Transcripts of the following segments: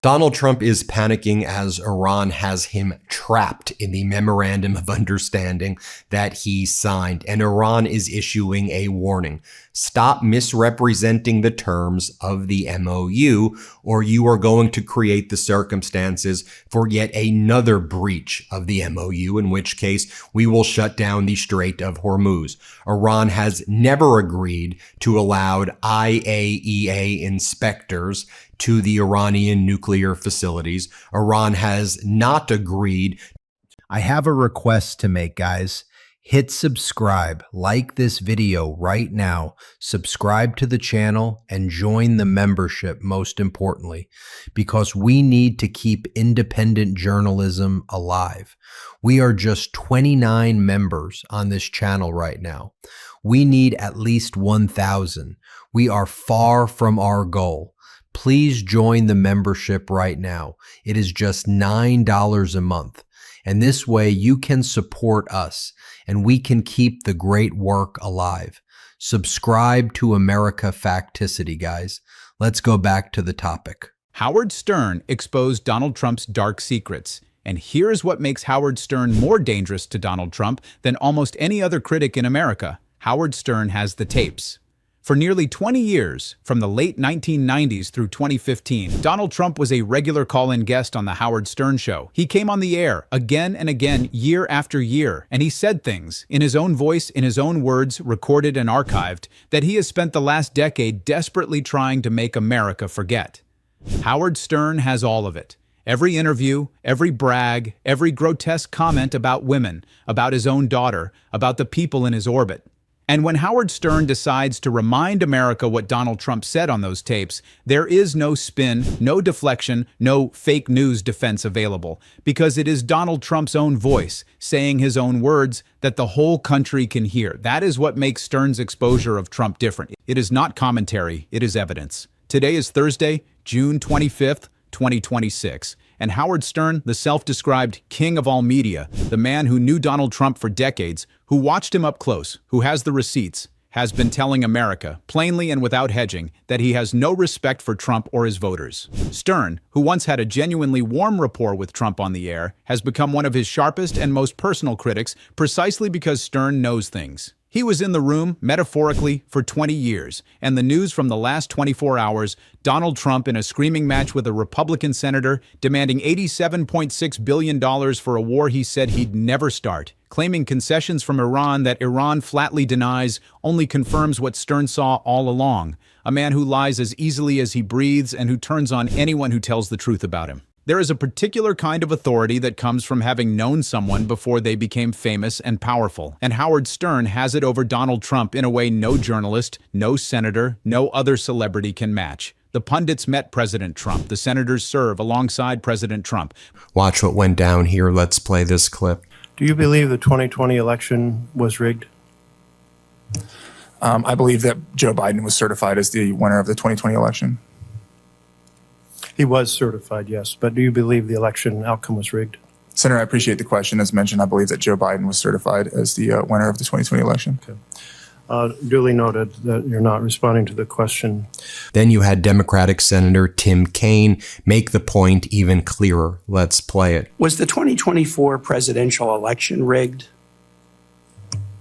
Donald Trump is panicking as Iran has him trapped in the memorandum of understanding that he signed, and Iran is issuing a warning. Stop misrepresenting the terms of the MOU, or you are going to create the circumstances for yet another breach of the MOU, in which case we will shut down the Strait of Hormuz. Iran has never agreed to allow IAEA inspectors to the Iranian nuclear facilities. Iran has not agreed. I have a request to make, guys. Hit subscribe, like this video right now, subscribe to the channel, and join the membership, most importantly, because we need to keep independent journalism alive. We are just 29 members on this channel right now. We need at least 1,000. We are far from our goal. Please join the membership right now. It is just $9 a month. And this way you can support us and we can keep the great work alive. Subscribe to America Facticity, guys. Let's go back to the topic. Howard Stern exposed Donald Trump's dark secrets. And here's what makes Howard Stern more dangerous to Donald Trump than almost any other critic in America. Howard Stern has the tapes. For nearly 20 years, from the late 1990s through 2015, Donald Trump was a regular call-in guest on The Howard Stern Show. He came on the air again and again, year after year, and he said things, in his own voice, in his own words, recorded and archived, that he has spent the last decade desperately trying to make America forget. Howard Stern has all of it. Every interview, every brag, every grotesque comment about women, about his own daughter, about the people in his orbit. And when Howard Stern decides to remind America what Donald Trump said on those tapes, there is no spin, no deflection, no fake news defense available, because it is Donald Trump's own voice, saying his own words, that the whole country can hear. That is what makes Stern's exposure of Trump different. It is not commentary, it is evidence. Today is Thursday, June 25th, 2026. And Howard Stern, the self-described king of all media, the man who knew Donald Trump for decades, who watched him up close, who has the receipts, has been telling America, plainly and without hedging, that he has no respect for Trump or his voters. Stern, who once had a genuinely warm rapport with Trump on the air, has become one of his sharpest and most personal critics precisely because Stern knows things. He was in the room, metaphorically, for 20 years, and the news from the last 24 hours, Donald Trump in a screaming match with a Republican senator, demanding $87.6 billion for a war he said he'd never start, claiming concessions from Iran that Iran flatly denies, only confirms what Stern saw all along, a man who lies as easily as he breathes and who turns on anyone who tells the truth about him. There is a particular kind of authority that comes from having known someone before they became famous and powerful, and Howard Stern has it over Donald Trump in a way no journalist, no senator, no other celebrity can match. The pundits met President Trump. The senators serve alongside President Trump. Watch what went down here. Let's play this clip. Do you believe the 2020 election was rigged? I believe that Joe Biden was certified as the winner of the 2020 election. He was certified, yes. But do you believe the election outcome was rigged? Senator, I appreciate the question. As mentioned, I believe that Joe Biden was certified as the winner of the 2020 election. Okay. Duly noted that you're not responding to the question. Then you had Democratic Senator Tim Kaine make the point even clearer. Let's play it. Was the 2024 presidential election rigged?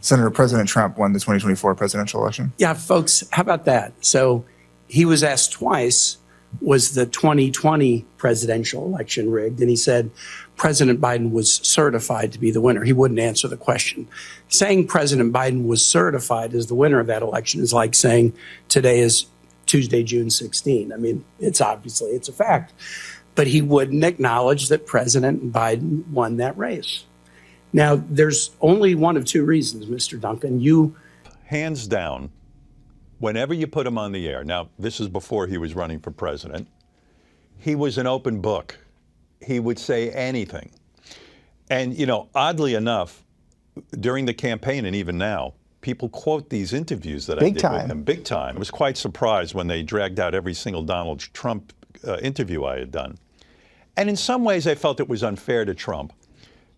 Senator, President Trump won the 2024 presidential election. Yeah, folks, how about that? So he was asked twice, was the 2020 presidential election rigged? And he said President Biden was certified to be the winner. He wouldn't answer the question. Saying President Biden was certified as the winner of that election is like saying today is Tuesday, June 16. I mean, it's a fact. But he wouldn't acknowledge that President Biden won that race. Now, there's only one of two reasons, Mr. Duncan. Hands down, whenever you put him on the air, now this is before he was running for president, he was an open book. He would say anything. And, you know, oddly enough, during the campaign and even now, people quote these interviews that I did with him big time. I was quite surprised when they dragged out every single Donald Trump interview I had done. And in some ways, I felt it was unfair to Trump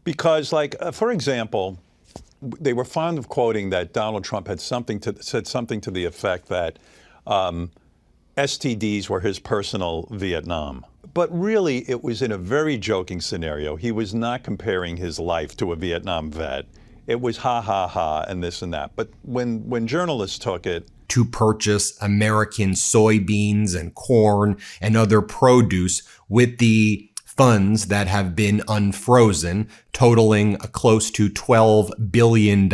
because, like, for example, they were fond of quoting that Donald Trump had said something to the effect that STDs were his personal Vietnam. But really, it was in a very joking scenario. He was not comparing his life to a Vietnam vet. It was ha, ha, ha, and this and that. But when journalists took it, to purchase American soybeans and corn and other produce with the funds that have been unfrozen, totaling close to $12 billion.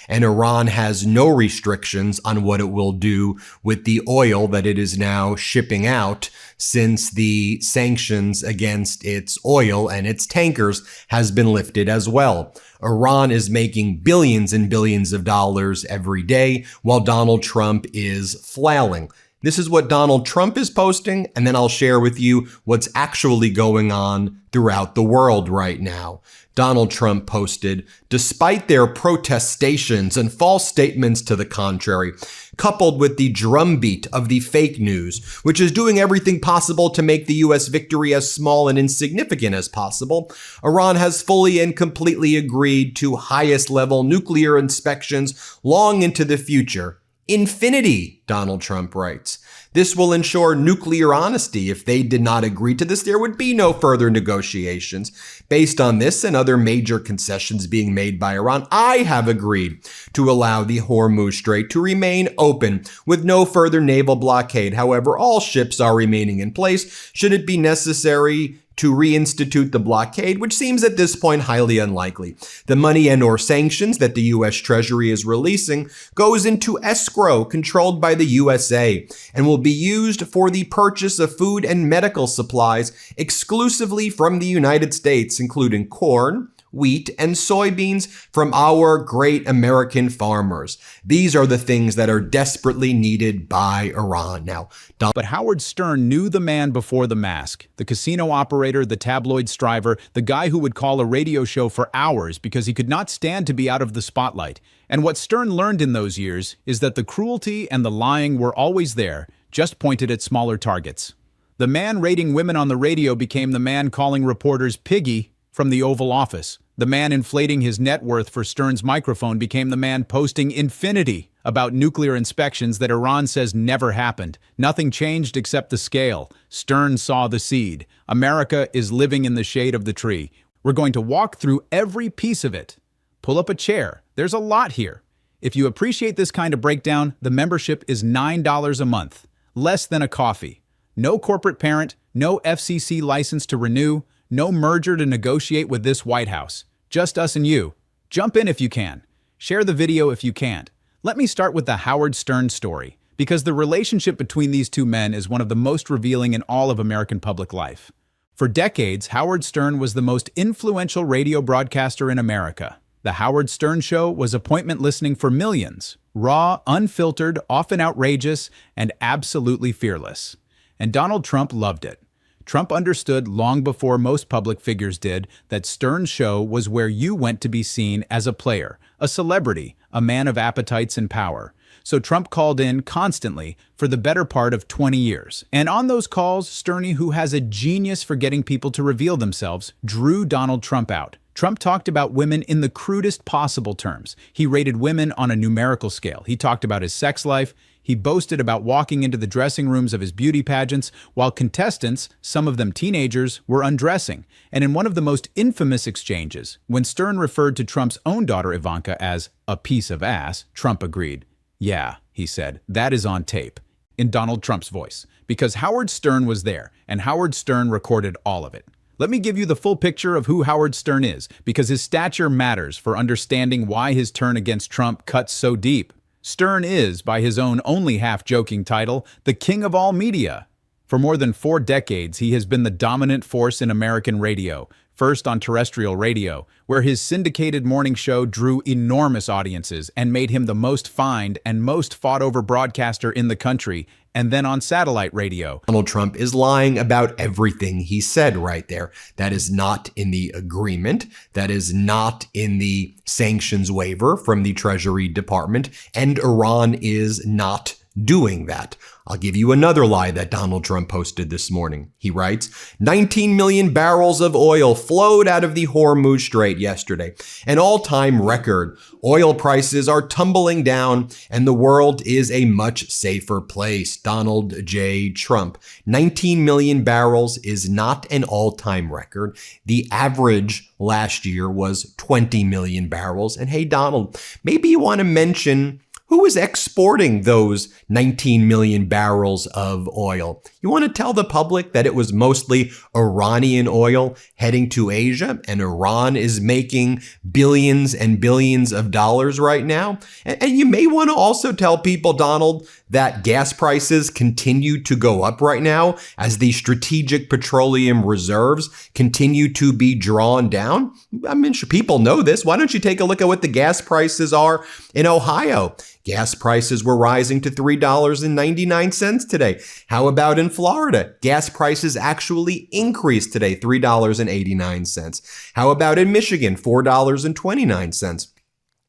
And Iran has no restrictions on what it will do with the oil that it is now shipping out, since the sanctions against its oil and its tankers has been lifted as well. Iran is making billions and billions of dollars every day, while Donald Trump is flailing. This is what Donald Trump is posting, and then I'll share with you what's actually going on throughout the world right now. Donald Trump posted, despite their protestations and false statements to the contrary, coupled with the drumbeat of the fake news, which is doing everything possible to make the U.S. victory as small and insignificant as possible, Iran has fully and completely agreed to highest level nuclear inspections long into the future. Infinity, Donald Trump writes. This will ensure nuclear honesty. If they did not agree to this, there would be no further negotiations. Based on this and other major concessions being made by Iran, I have agreed to allow the Hormuz Strait to remain open with no further naval blockade. However, all ships are remaining in place should it be necessary to reinstitute the blockade, which seems at this point highly unlikely. The money and/or sanctions that the U.S. Treasury is releasing goes into escrow controlled by the USA and will be used for the purchase of food and medical supplies exclusively from the United States, including corn, wheat, and soybeans from our great American farmers. These are the things that are desperately needed by Iran. Now, But Howard Stern knew the man before the mask, the casino operator, the tabloid striver, the guy who would call a radio show for hours because he could not stand to be out of the spotlight. And what Stern learned in those years is that the cruelty and the lying were always there, just pointed at smaller targets. The man rating women on the radio became the man calling reporters piggy from the Oval Office. The man inflating his net worth for Stern's microphone became the man posting infinity about nuclear inspections that Iran says never happened. Nothing changed except the scale. Stern saw the seed. America is living in the shade of the tree. We're going to walk through every piece of it. Pull up a chair. There's a lot here. If you appreciate this kind of breakdown, the membership is $9 a month. Less than a coffee. No corporate parent, no FCC license to renew, no merger to negotiate with this White House. Just us and you. Jump in if you can. Share the video if you can't. Let me start with the Howard Stern story, because the relationship between these two men is one of the most revealing in all of American public life. For decades, Howard Stern was the most influential radio broadcaster in America. The Howard Stern Show was appointment listening for millions. Raw, unfiltered, often outrageous, and absolutely fearless. And Donald Trump loved it. Trump understood long before most public figures did that Stern's show was where you went to be seen as a player, a celebrity, a man of appetites and power. So Trump called in constantly for the better part of 20 years. And on those calls, Sterny, who has a genius for getting people to reveal themselves, drew Donald Trump out. Trump talked about women in the crudest possible terms. He rated women on a numerical scale. He talked about his sex life. He boasted about walking into the dressing rooms of his beauty pageants, while contestants, some of them teenagers, were undressing. And in one of the most infamous exchanges, when Stern referred to Trump's own daughter Ivanka as a piece of ass, Trump agreed. Yeah, he said, that is on tape, in Donald Trump's voice, because Howard Stern was there, and Howard Stern recorded all of it. Let me give you the full picture of who Howard Stern is, because his stature matters for understanding why his turn against Trump cuts so deep. Stern is, by his own only half-joking title, the king of all media. For more than 4 decades, he has been the dominant force in American radio, first on terrestrial radio, where his syndicated morning show drew enormous audiences and made him the most fined and most fought-over broadcaster in the country, and then on satellite radio. Donald Trump is lying about everything he said right there. That is not in the agreement. That is not in the sanctions waiver from the Treasury Department. And Iran is not doing that. I'll give you another lie that Donald Trump posted this morning. He writes, 19 million barrels of oil flowed out of the Hormuz Strait yesterday, an all-time record. Oil prices are tumbling down and the world is a much safer place. Donald J. Trump. 19 million barrels is not an all-time record. The average last year was 20 million barrels. And hey, Donald, maybe you want to mention who is exporting those 19 million barrels of oil? You want to tell the public that it was mostly Iranian oil heading to Asia, and Iran is making billions and billions of dollars right now? And you may want to also tell people, Donald, that gas prices continue to go up right now as the strategic petroleum reserves continue to be drawn down. I mean, sure, people know this. Why don't you take a look at what the gas prices are in Ohio? Gas prices were rising to $3.99 today. How about in Florida? Gas prices actually increased today, $3.89. How about in Michigan? $4.29.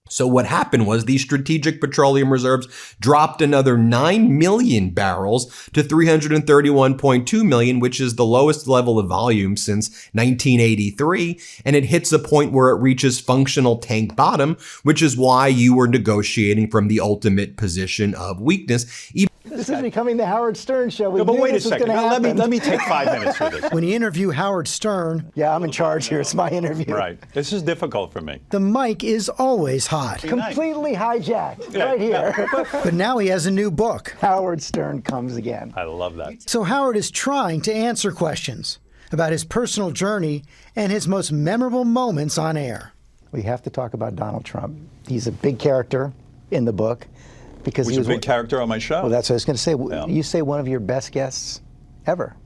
So what happened was these strategic petroleum reserves dropped another 9 million barrels to 331.2 million, which is the lowest level of volume since 1983. And it hits a point where it reaches functional tank bottom, which is why you were negotiating from the ultimate position of weakness. This is becoming the Howard Stern show. We No, but knew wait a this was second. gonna Now, happen. let me take 5 minutes for this. When you interview Howard Stern, yeah, I'm in charge here. It's my interview. Right. This is difficult for me. The mic is always hot. Completely hijacked right here. But now he has a new book. Howard Stern Comes Again. I love that. So Howard is trying to answer questions about his personal journey and his most memorable moments on air. We have to talk about Donald Trump. He's a big character in the book because He's a big character on my show. Well, that's what I was going to say. Yeah. You say one of your best guests ever.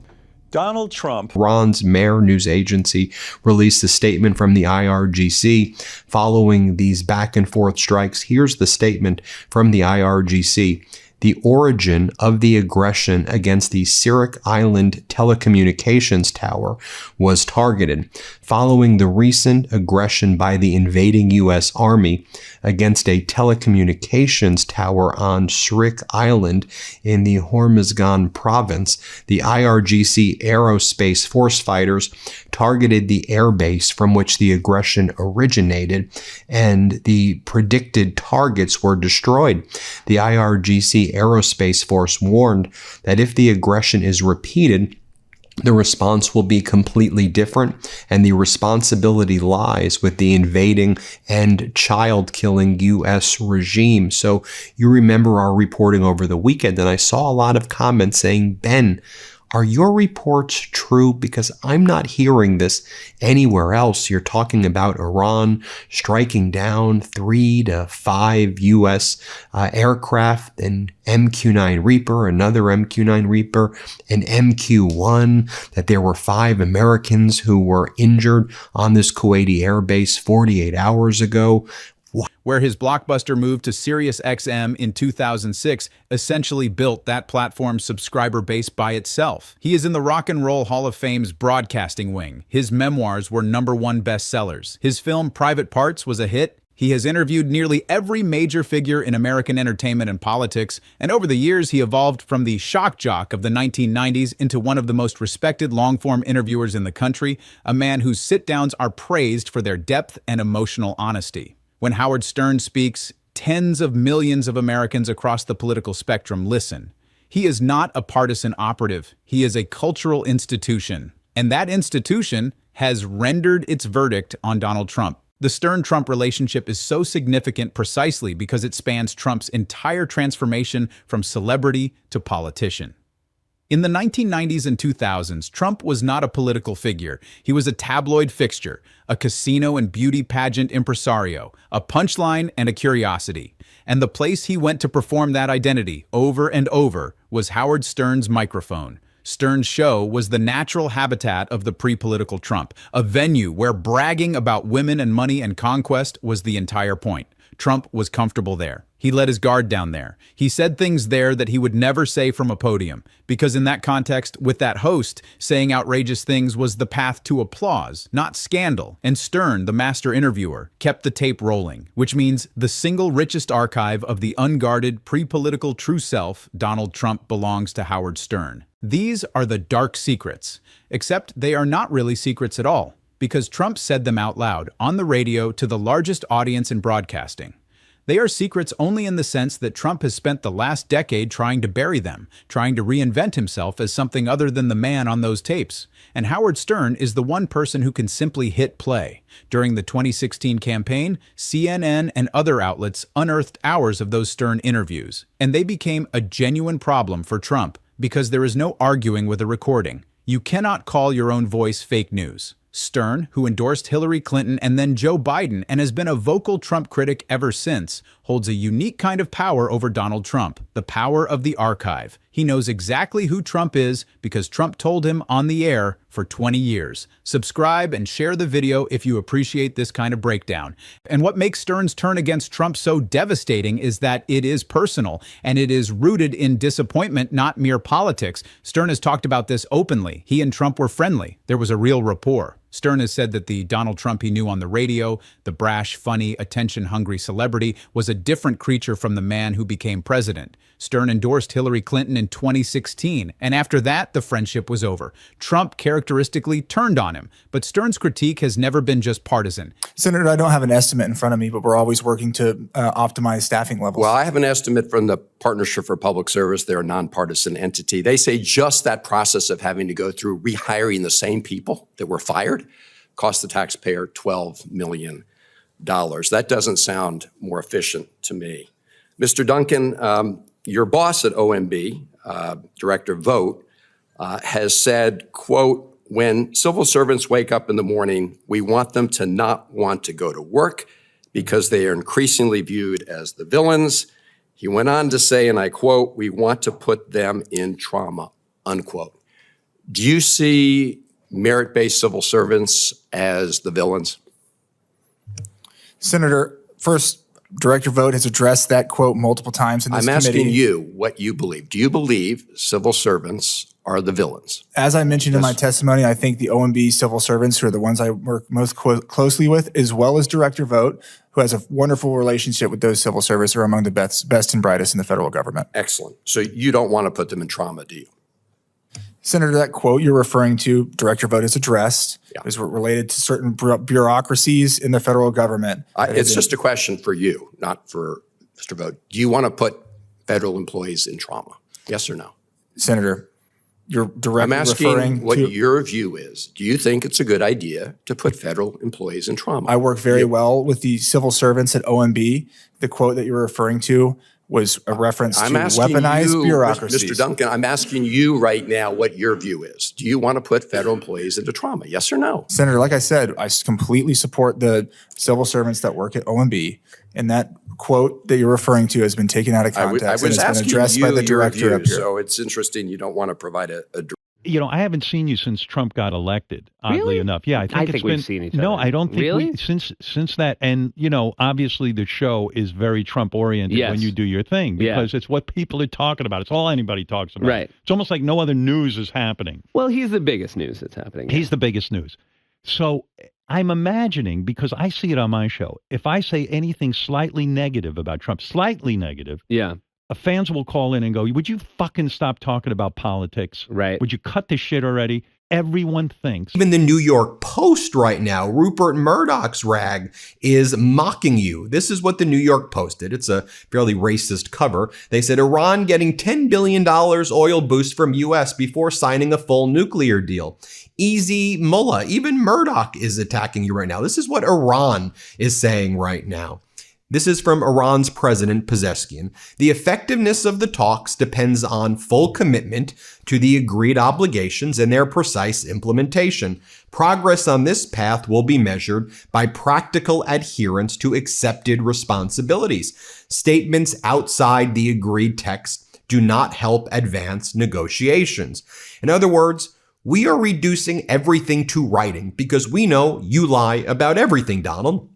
Donald Trump. Iran's Mehr news agency released a statement from the IRGC following these back and forth strikes. Here's the statement from the IRGC. The origin of the aggression against the Sirik Island telecommunications tower was targeted following the recent aggression by the invading U.S. Army against a telecommunications tower on Sirik Island in the Hormuzgan province. The IRGC Aerospace Force fighters targeted the airbase from which the aggression originated, and the predicted targets were destroyed. The IRGC Aerospace Force warned that if the aggression is repeated, the response will be completely different, and the responsibility lies with the invading and child-killing U.S. regime. So you remember our reporting over the weekend, and I saw a lot of comments saying, Ben, are your reports true? Because I'm not hearing this anywhere else. You're talking about Iran striking down 3 to 5 U.S. Aircraft, an MQ-9 Reaper, another MQ-9 Reaper, an MQ-1, that there were 5 Americans who were injured on this Kuwaiti airbase 48 hours ago. Where his blockbuster move to SiriusXM in 2006 essentially built that platform's subscriber base by itself. He is in the Rock and Roll Hall of Fame's broadcasting wing. His memoirs were #1 bestsellers. His film Private Parts was a hit. He has interviewed nearly every major figure in American entertainment and politics, and over the years he evolved from the shock jock of the 1990s into one of the most respected long-form interviewers in the country, a man whose sit-downs are praised for their depth and emotional honesty. When Howard Stern speaks, tens of millions of Americans across the political spectrum listen. He is not a partisan operative. He is a cultural institution. And that institution has rendered its verdict on Donald Trump. The Stern-Trump relationship is so significant precisely because it spans Trump's entire transformation from celebrity to politician. In the 1990s and 2000s, Trump was not a political figure. He was a tabloid fixture, a casino and beauty pageant impresario, a punchline and a curiosity. And the place he went to perform that identity over and over was Howard Stern's microphone. Stern's show was the natural habitat of the pre-political Trump, a venue where bragging about women and money and conquest was the entire point. Trump was comfortable there. He let his guard down there. He said things there that he would never say from a podium, because in that context, with that host, saying outrageous things was the path to applause, not scandal. And Stern, the master interviewer, kept the tape rolling, which means the single richest archive of the unguarded, pre-political true self, Donald Trump, belongs to Howard Stern. These are the dark secrets, except they are not really secrets at all, because Trump said them out loud, on the radio, to the largest audience in broadcasting. They are secrets only in the sense that Trump has spent the last decade trying to bury them, trying to reinvent himself as something other than the man on those tapes. And Howard Stern is the one person who can simply hit play. During the 2016 campaign, CNN and other outlets unearthed hours of those Stern interviews, and they became a genuine problem for Trump because there is no arguing with a recording. You cannot call your own voice fake news. Stern, who endorsed Hillary Clinton and then Joe Biden and has been a vocal Trump critic ever since, holds a unique kind of power over Donald Trump, the power of the archive. He knows exactly who Trump is because Trump told him on the air for 20 years. Subscribe and share the video if you appreciate this kind of breakdown. And what makes Stern's turn against Trump so devastating is that it is personal, and it is rooted in disappointment, not mere politics. Stern has talked about this openly. He and Trump were friendly. There was a real rapport. Stern has said that the Donald Trump he knew on the radio, the brash, funny, attention-hungry celebrity, was a different creature from the man who became president. Stern endorsed Hillary Clinton in 2016, and after that, the friendship was over. Trump characteristically turned on him, but Stern's critique has never been just partisan. Senator, I don't have an estimate in front of me, but we're always working to optimize staffing levels. Well, I have an estimate from the Partnership for Public Service. They're a nonpartisan entity. They say just that process of having to go through rehiring the same people that were fired cost the taxpayer $12 million. That doesn't sound more efficient to me. Mr. Duncan, your boss at OMB, Director Vogt, has said, quote, when civil servants wake up in the morning, we want them to not want to go to work because they are increasingly viewed as the villains. He went on to say, and I quote, we want to put them in trauma, unquote. Do you see merit-based civil servants as the villains? Senator, first, Director Vogt has addressed that quote multiple times in this committee. I'm asking you what you believe. Do you believe civil servants are the villains? As I mentioned in my testimony, I think the OMB civil servants, who are the ones I work most closely with, as well as Director Vogt, who has a wonderful relationship with those civil servants, are among the best and brightest in the federal government. Excellent. So you don't want to put them in trauma, do you? Senator, that quote you're referring to, Director Vogt has addressed, is related to certain bureaucracies in the federal government. It's just a question for you, not for Mr. Vogt. Do you want to put federal employees in trauma? Yes or no? Senator, you're directly I'm asking referring what to your view is. Do you think it's a good idea to put federal employees in trauma? I work very well with the civil servants at OMB. The quote that you're referring to was a reference to weaponized bureaucracies. Mr. Duncan, I'm asking you right now what your view is. Do you want to put federal employees into trauma? Yes or no? Senator, like I said, I completely support the civil servants that work at OMB. And that quote that you're referring to has been taken out of context. I was and has been addressed by the director up here. So it's interesting you don't want to provide a you know, I haven't seen you since Trump got elected, oddly enough. Yeah, I think we've seen each other. No, I don't think really? Since that. And, you know, obviously the show is very Trump-oriented when you do your thing because it's what people are talking about. It's all anybody talks about. Right. It's almost like no other news is happening. Well, he's the biggest news that's happening. He's the biggest news. So I'm imagining, because I see it on my show, if I say anything slightly negative about Trump, slightly negative, fans will call in and go, would you fucking stop talking about politics? Right. Would you cut this shit already? Everyone thinks. Even the New York Post right now, Rupert Murdoch's rag is mocking you. This is what the New York Post did. It's a fairly racist cover. They said Iran getting $10 billion oil boost from U.S. before signing a full nuclear deal. Easy mullah. Even Murdoch is attacking you right now. This is what Iran is saying right now. This is from Iran's President Pezeshkian. The effectiveness of the talks depends on full commitment to the agreed obligations and their precise implementation. Progress on this path will be measured by practical adherence to accepted responsibilities. Statements outside the agreed text do not help advance negotiations. In other words, we are reducing everything to writing because we know you lie about everything, Donald.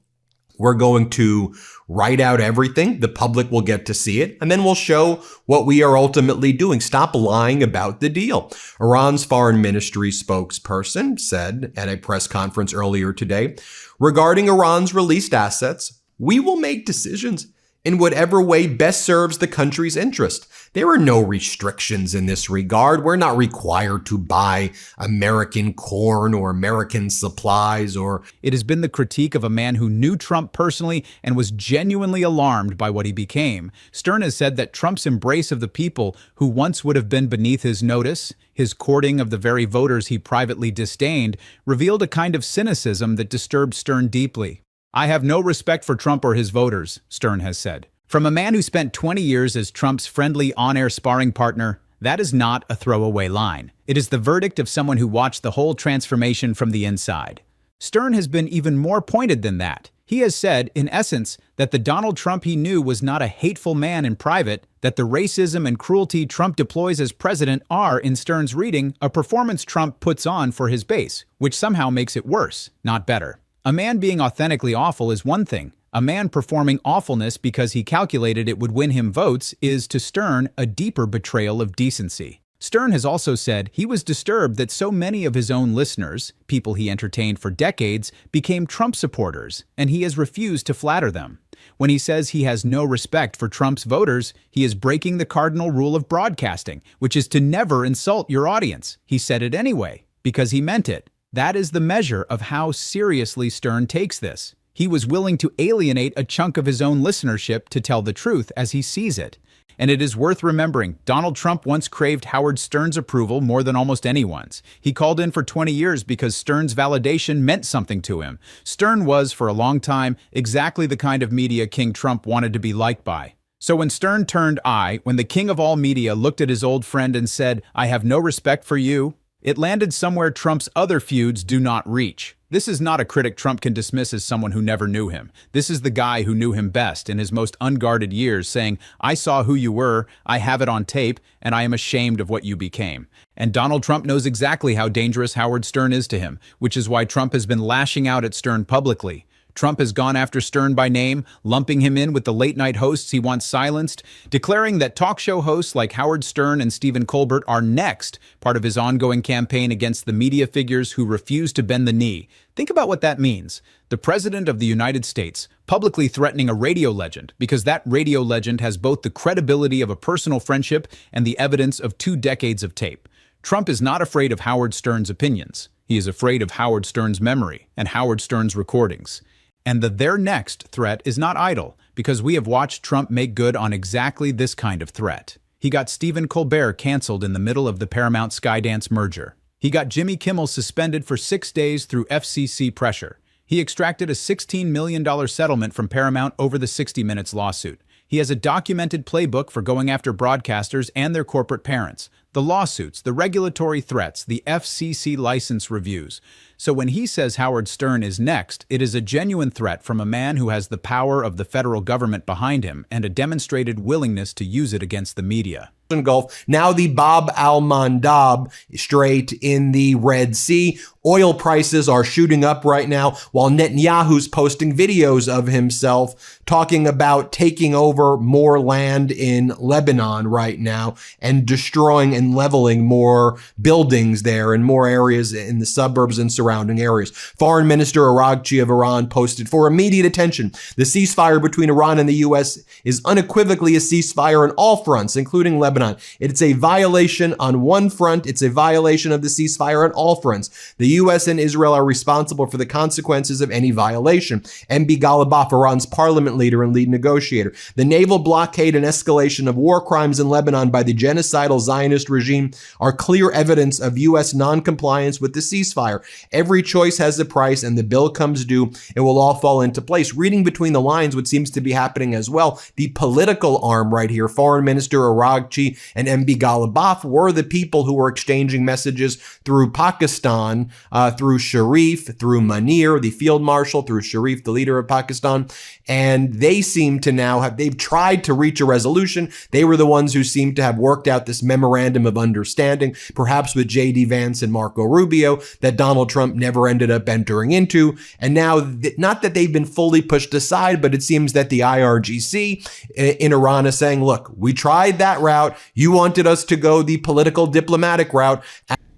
We're going to write out everything. The public will get to see it, and then we'll show what we are ultimately doing. Stop lying about the deal. Iran's foreign ministry spokesperson said at a press conference earlier today, regarding Iran's released assets, we will make decisions in whatever way best serves the country's interest. There are no restrictions in this regard. We're not required to buy American corn or American supplies or... It has been the critique of a man who knew Trump personally and was genuinely alarmed by what he became. Stern has said that Trump's embrace of the people who once would have been beneath his notice, his courting of the very voters he privately disdained, revealed a kind of cynicism that disturbed Stern deeply. I have no respect for Trump or his voters, Stern has said. From a man who spent 20 years as Trump's friendly on-air sparring partner, that is not a throwaway line. It is the verdict of someone who watched the whole transformation from the inside. Stern has been even more pointed than that. He has said, in essence, that the Donald Trump he knew was not a hateful man in private, that the racism and cruelty Trump deploys as president are, in Stern's reading, a performance Trump puts on for his base, which somehow makes it worse, not better. A man being authentically awful is one thing. A man performing awfulness because he calculated it would win him votes is, to Stern, a deeper betrayal of decency. Stern has also said he was disturbed that so many of his own listeners, people he entertained for decades, became Trump supporters, and he has refused to flatter them. When he says he has no respect for Trump's voters, he is breaking the cardinal rule of broadcasting, which is to never insult your audience. He said it anyway, because he meant it. That is the measure of how seriously Stern takes this. He was willing to alienate a chunk of his own listenership to tell the truth as he sees it. And it is worth remembering, Donald Trump once craved Howard Stern's approval more than almost anyone's. He called in for 20 years because Stern's validation meant something to him. Stern was, for a long time, exactly the kind of media King Trump wanted to be liked by. So when Stern turned eye, when the king of all media looked at his old friend and said, "I have no respect for you," it landed somewhere Trump's other feuds do not reach. This is not a critic Trump can dismiss as someone who never knew him. This is the guy who knew him best in his most unguarded years, saying, "I saw who you were, I have it on tape, and I am ashamed of what you became." And Donald Trump knows exactly how dangerous Howard Stern is to him, which is why Trump has been lashing out at Stern publicly. Trump has gone after Stern by name, lumping him in with the late-night hosts he wants silenced, declaring that talk show hosts like Howard Stern and Stephen Colbert are next, part of his ongoing campaign against the media figures who refuse to bend the knee. Think about what that means. The President of the United States publicly threatening a radio legend because that radio legend has both the credibility of a personal friendship and the evidence of 2 decades of tape. Trump is not afraid of Howard Stern's opinions. He is afraid of Howard Stern's memory and Howard Stern's recordings. And the "they're next" threat is not idle, because we have watched Trump make good on exactly this kind of threat. He got Stephen Colbert canceled in the middle of the Paramount Skydance merger. He got Jimmy Kimmel suspended for 6 days through FCC pressure. He extracted a $16 million settlement from Paramount over the 60 Minutes lawsuit. He has a documented playbook for going after broadcasters and their corporate parents. The lawsuits, the regulatory threats, the FCC license reviews. So when he says Howard Stern is next, it is a genuine threat from a man who has the power of the federal government behind him and a demonstrated willingness to use it against the media. Gulf, now the Bab al-Mandab Strait in the Red Sea. Oil prices are shooting up right now while Netanyahu's posting videos of himself talking about taking over more land in Lebanon right now and destroying and leveling more buildings there and more areas in the suburbs and surrounding areas. Foreign Minister Araghchi of Iran posted, "For immediate attention, the ceasefire between Iran and the U.S. is unequivocally a ceasefire on all fronts, including Lebanon. It's a violation on one front. It's a violation of the ceasefire on all fronts. The U.S. and Israel are responsible for the consequences of any violation." MB Ghalibaf, Iran's parliament leader and lead negotiator. "The naval blockade and escalation of war crimes in Lebanon by the genocidal Zionist regime are clear evidence of U.S. non-compliance with the ceasefire. Every choice has a price, and the bill comes due. It will all fall into place." Reading between the lines, what seems to be happening as well, the political arm right here, Foreign Minister Araghchi and MB Ghalibaf, were the people who were exchanging messages through Pakistan, through Sharif, through Munir, the field marshal, through Sharif, the leader of Pakistan. And they seem to now they've tried to reach a resolution. They were the ones who seem to have worked out this memorandum memorandum of understanding, perhaps with J.D. Vance and Marco Rubio, that Donald Trump never ended up entering into. And now, not that they've been fully pushed aside, but it seems that the IRGC in Iran is saying, look, we tried that route. You wanted us to go the political diplomatic route.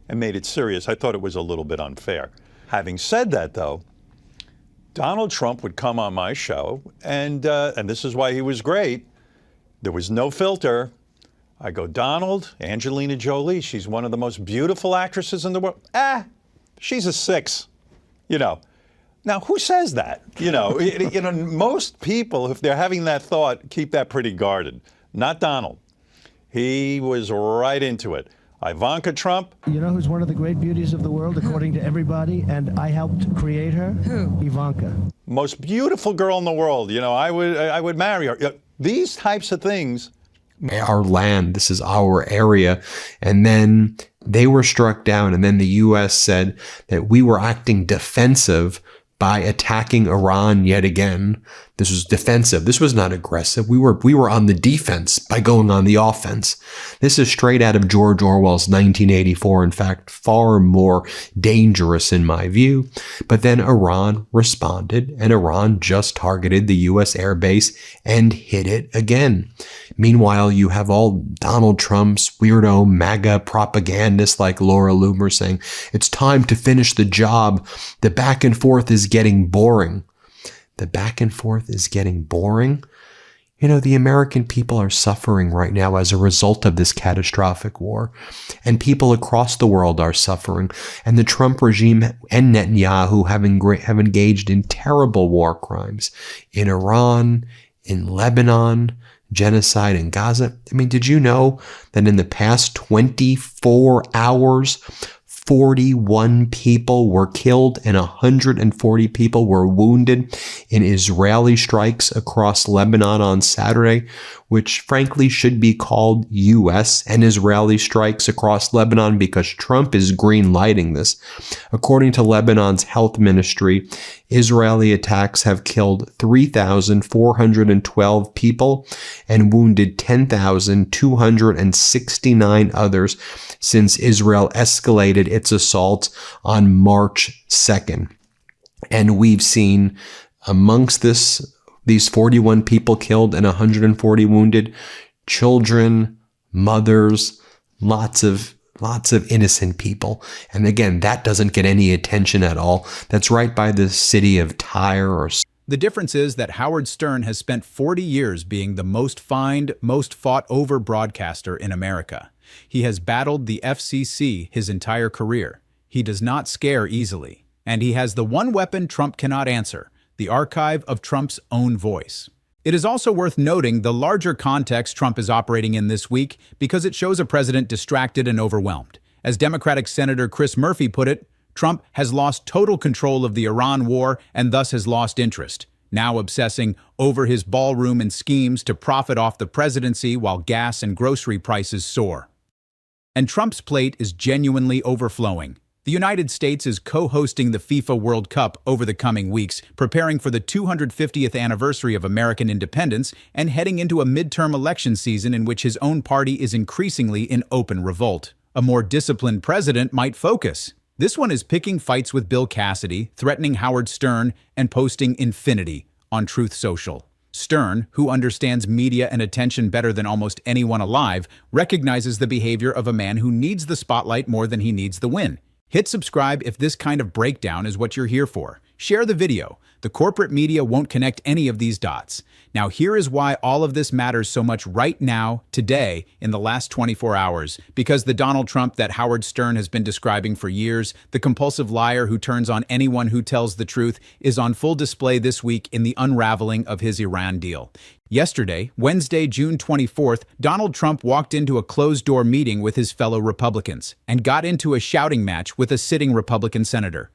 And made it serious. I thought it was a little bit unfair. Having said that, though, Donald Trump would come on my show, and this is why he was great. There was no filter. I go, Donald, Angelina Jolie, she's one of the most beautiful actresses in the world. She's a 6, you know. Now, who says that? You know, most people, if they're having that thought, keep that pretty guarded. Not Donald. He was right into it. Ivanka Trump. You know who's one of the great beauties of the world, according to everybody, and I helped create her? Who? Ivanka. Most beautiful girl in the world. You know, I would marry her. These types of things. Our land, this is our area. And then they were struck down. And then the U.S. said that we were acting defensive by attacking Iran yet again. This was defensive. This was not aggressive. We were on the defense by going on the offense. This is straight out of George Orwell's 1984. In fact, far more dangerous in my view. But then Iran responded, and Iran just targeted the U.S. airbase and hit it again. Meanwhile, you have all Donald Trump's weirdo MAGA propagandists like Laura Loomer saying, it's time to finish the job. The back and forth is getting boring. The back and forth is getting boring. You know, the American people are suffering right now as a result of this catastrophic war, and people across the world are suffering. And the Trump regime and Netanyahu have engaged in terrible war crimes in Iran, in Lebanon, genocide in Gaza. I mean, did you know that in the past 24 hours, 41 people were killed and 140 people were wounded in Israeli strikes across Lebanon on Saturday, which frankly should be called U.S. and Israeli strikes across Lebanon because Trump is green lighting this. According to Lebanon's health ministry, Israeli attacks have killed 3,412 people and wounded 10,269 others since Israel escalated its assault on March 2nd. And we've seen amongst these 41 people killed and 140 wounded, children, mothers, lots of innocent people. And again, that doesn't get any attention at all. That's right by the city of Tyre. The difference is that Howard Stern has spent 40 years being the most fined, most fought over broadcaster in America. He has battled the FCC his entire career. He does not scare easily. And he has the one weapon Trump cannot answer, the archive of Trump's own voice. It is also worth noting the larger context Trump is operating in this week because it shows a president distracted and overwhelmed. As Democratic Senator Chris Murphy put it, Trump has lost total control of the Iran war and thus has lost interest, now obsessing over his ballroom and schemes to profit off the presidency while gas and grocery prices soar. And Trump's plate is genuinely overflowing. The United States is co-hosting the FIFA World Cup over the coming weeks, preparing for the 250th anniversary of American independence and heading into a midterm election season in which his own party is increasingly in open revolt. A more disciplined president might focus. This one is picking fights with Bill Cassidy, threatening Howard Stern, and posting infinity on Truth Social. Stern, who understands media and attention better than almost anyone alive, recognizes the behavior of a man who needs the spotlight more than he needs the win. Hit subscribe if this kind of breakdown is what you're here for. Share the video. The corporate media won't connect any of these dots. Now here is why all of this matters so much right now, today, in the last 24 hours. Because the Donald Trump that Howard Stern has been describing for years, the compulsive liar who turns on anyone who tells the truth, is on full display this week in the unraveling of his Iran deal. Yesterday, Wednesday, June 24th, Donald Trump walked into a closed-door meeting with his fellow Republicans and got into a shouting match with a sitting Republican senator.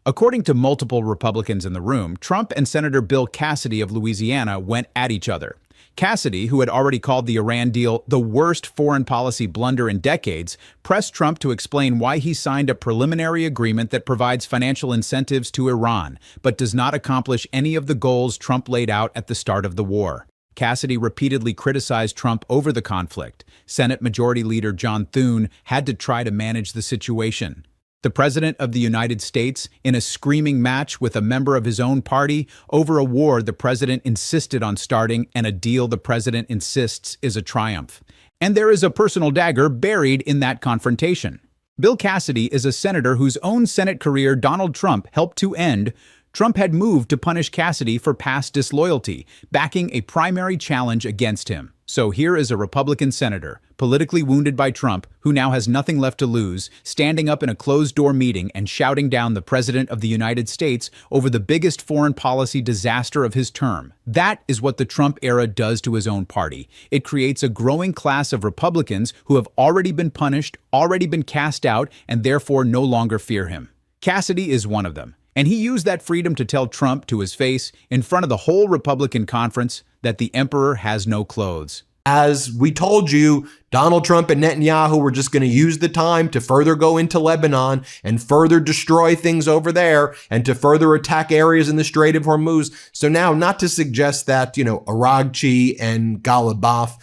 According to multiple Republicans in the room, Trump and Senator Bill Cassidy of Louisiana went at each other. Cassidy, who had already called the Iran deal the worst foreign policy blunder in decades, pressed Trump to explain why he signed a preliminary agreement that provides financial incentives to Iran, but does not accomplish any of the goals Trump laid out at the start of the war. Cassidy repeatedly criticized Trump over the conflict. Senate Majority Leader John Thune had to try to manage the situation. The President of the United States, in a screaming match with a member of his own party over a war the President insisted on starting and a deal the President insists is a triumph. And there is a personal dagger buried in that confrontation. Bill Cassidy is a senator whose own Senate career Donald Trump helped to end. Trump had moved to punish Cassidy for past disloyalty, backing a primary challenge against him. So here is a Republican senator, politically wounded by Trump, who now has nothing left to lose, standing up in a closed-door meeting and shouting down the President of the United States over the biggest foreign policy disaster of his term. That is what the Trump era does to his own party. It creates a growing class of Republicans who have already been punished, already been cast out, and therefore no longer fear him. Cassidy is one of them. And he used that freedom to tell Trump to his face, in front of the whole Republican conference, that the emperor has no clothes. As we told you, Donald Trump and Netanyahu were just going to use the time to further go into Lebanon and further destroy things over there and to further attack areas in the Strait of Hormuz. So now, not to suggest that, Araghchi and Ghalibaf,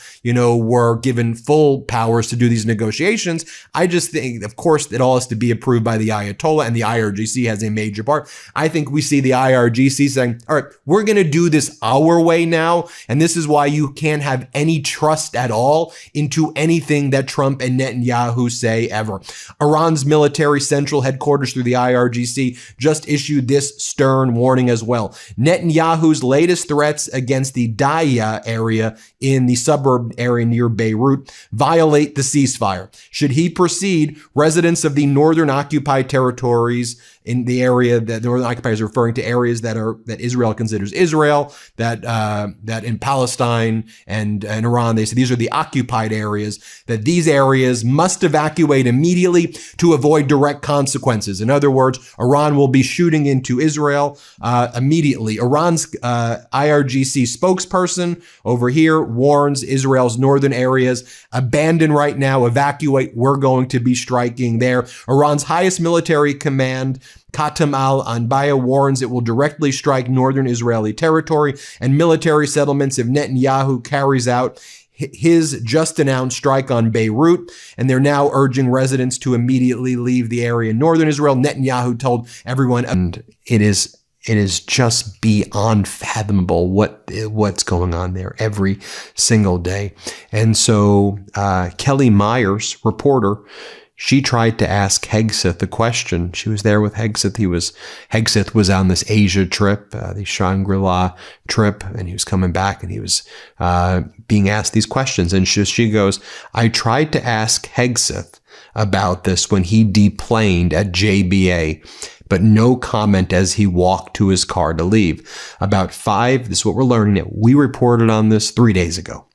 were given full powers to do these negotiations. I just think, of course, it all has to be approved by the Ayatollah, and the IRGC has a major part. I think we see the IRGC saying, all right, we're going to do this our way now. And this is why you can't have any trust at all into anything that Trump and Netanyahu say ever. Iran's military central headquarters through the IRGC just issued this stern warning as well. Netanyahu's latest threats against the Daya area in the suburb area near Beirut violate the ceasefire. Should he proceed, residents of the northern occupied territories in the area that the northern occupiers are referring to areas that Israel considers Israel, that in Palestine and Iran, they say these are the occupied areas, that these areas must evacuate immediately to avoid direct consequences. In other words, Iran will be shooting into Israel immediately. Iran's IRGC spokesperson over here warns Israel's northern areas, abandon right now, evacuate, we're going to be striking there. Iran's highest military command, Qatem al-Anbaya, warns it will directly strike northern Israeli territory and military settlements if Netanyahu carries out his just announced strike on Beirut, and they're now urging residents to immediately leave the area in northern Israel. Netanyahu told everyone, and it is just beyond fathomable what's going on there every single day. And so Kelly Myers, reporter, she tried to ask Hegseth a question. She was there with Hegseth. Hegseth was on this Asia trip, the Shangri-La trip, and he was coming back and he was being asked these questions. And she goes, I tried to ask Hegseth about this when he deplaned at JBA, but no comment as he walked to his car to leave. This is what we're learning. We reported on this 3 days ago.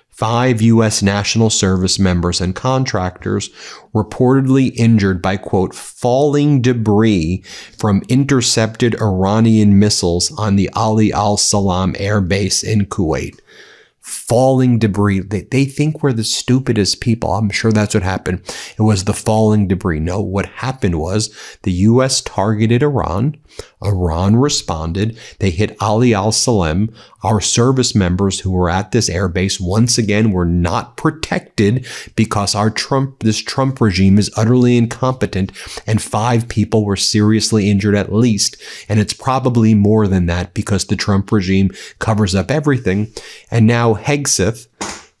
5 U.S. national service members and contractors reportedly injured by, quote, falling debris from intercepted Iranian missiles on the Ali al-Salam air base in Kuwait. Falling debris. They think we're the stupidest people. I'm sure that's what happened. It was the falling debris. No, what happened was the U.S. targeted Iran. Iran responded. They hit Ali al-Salam. Our service members who were at this airbase, once again, were not protected because this Trump regime is utterly incompetent, and 5 people were seriously injured at least. And it's probably more than that because the Trump regime covers up everything. And now Hegseth,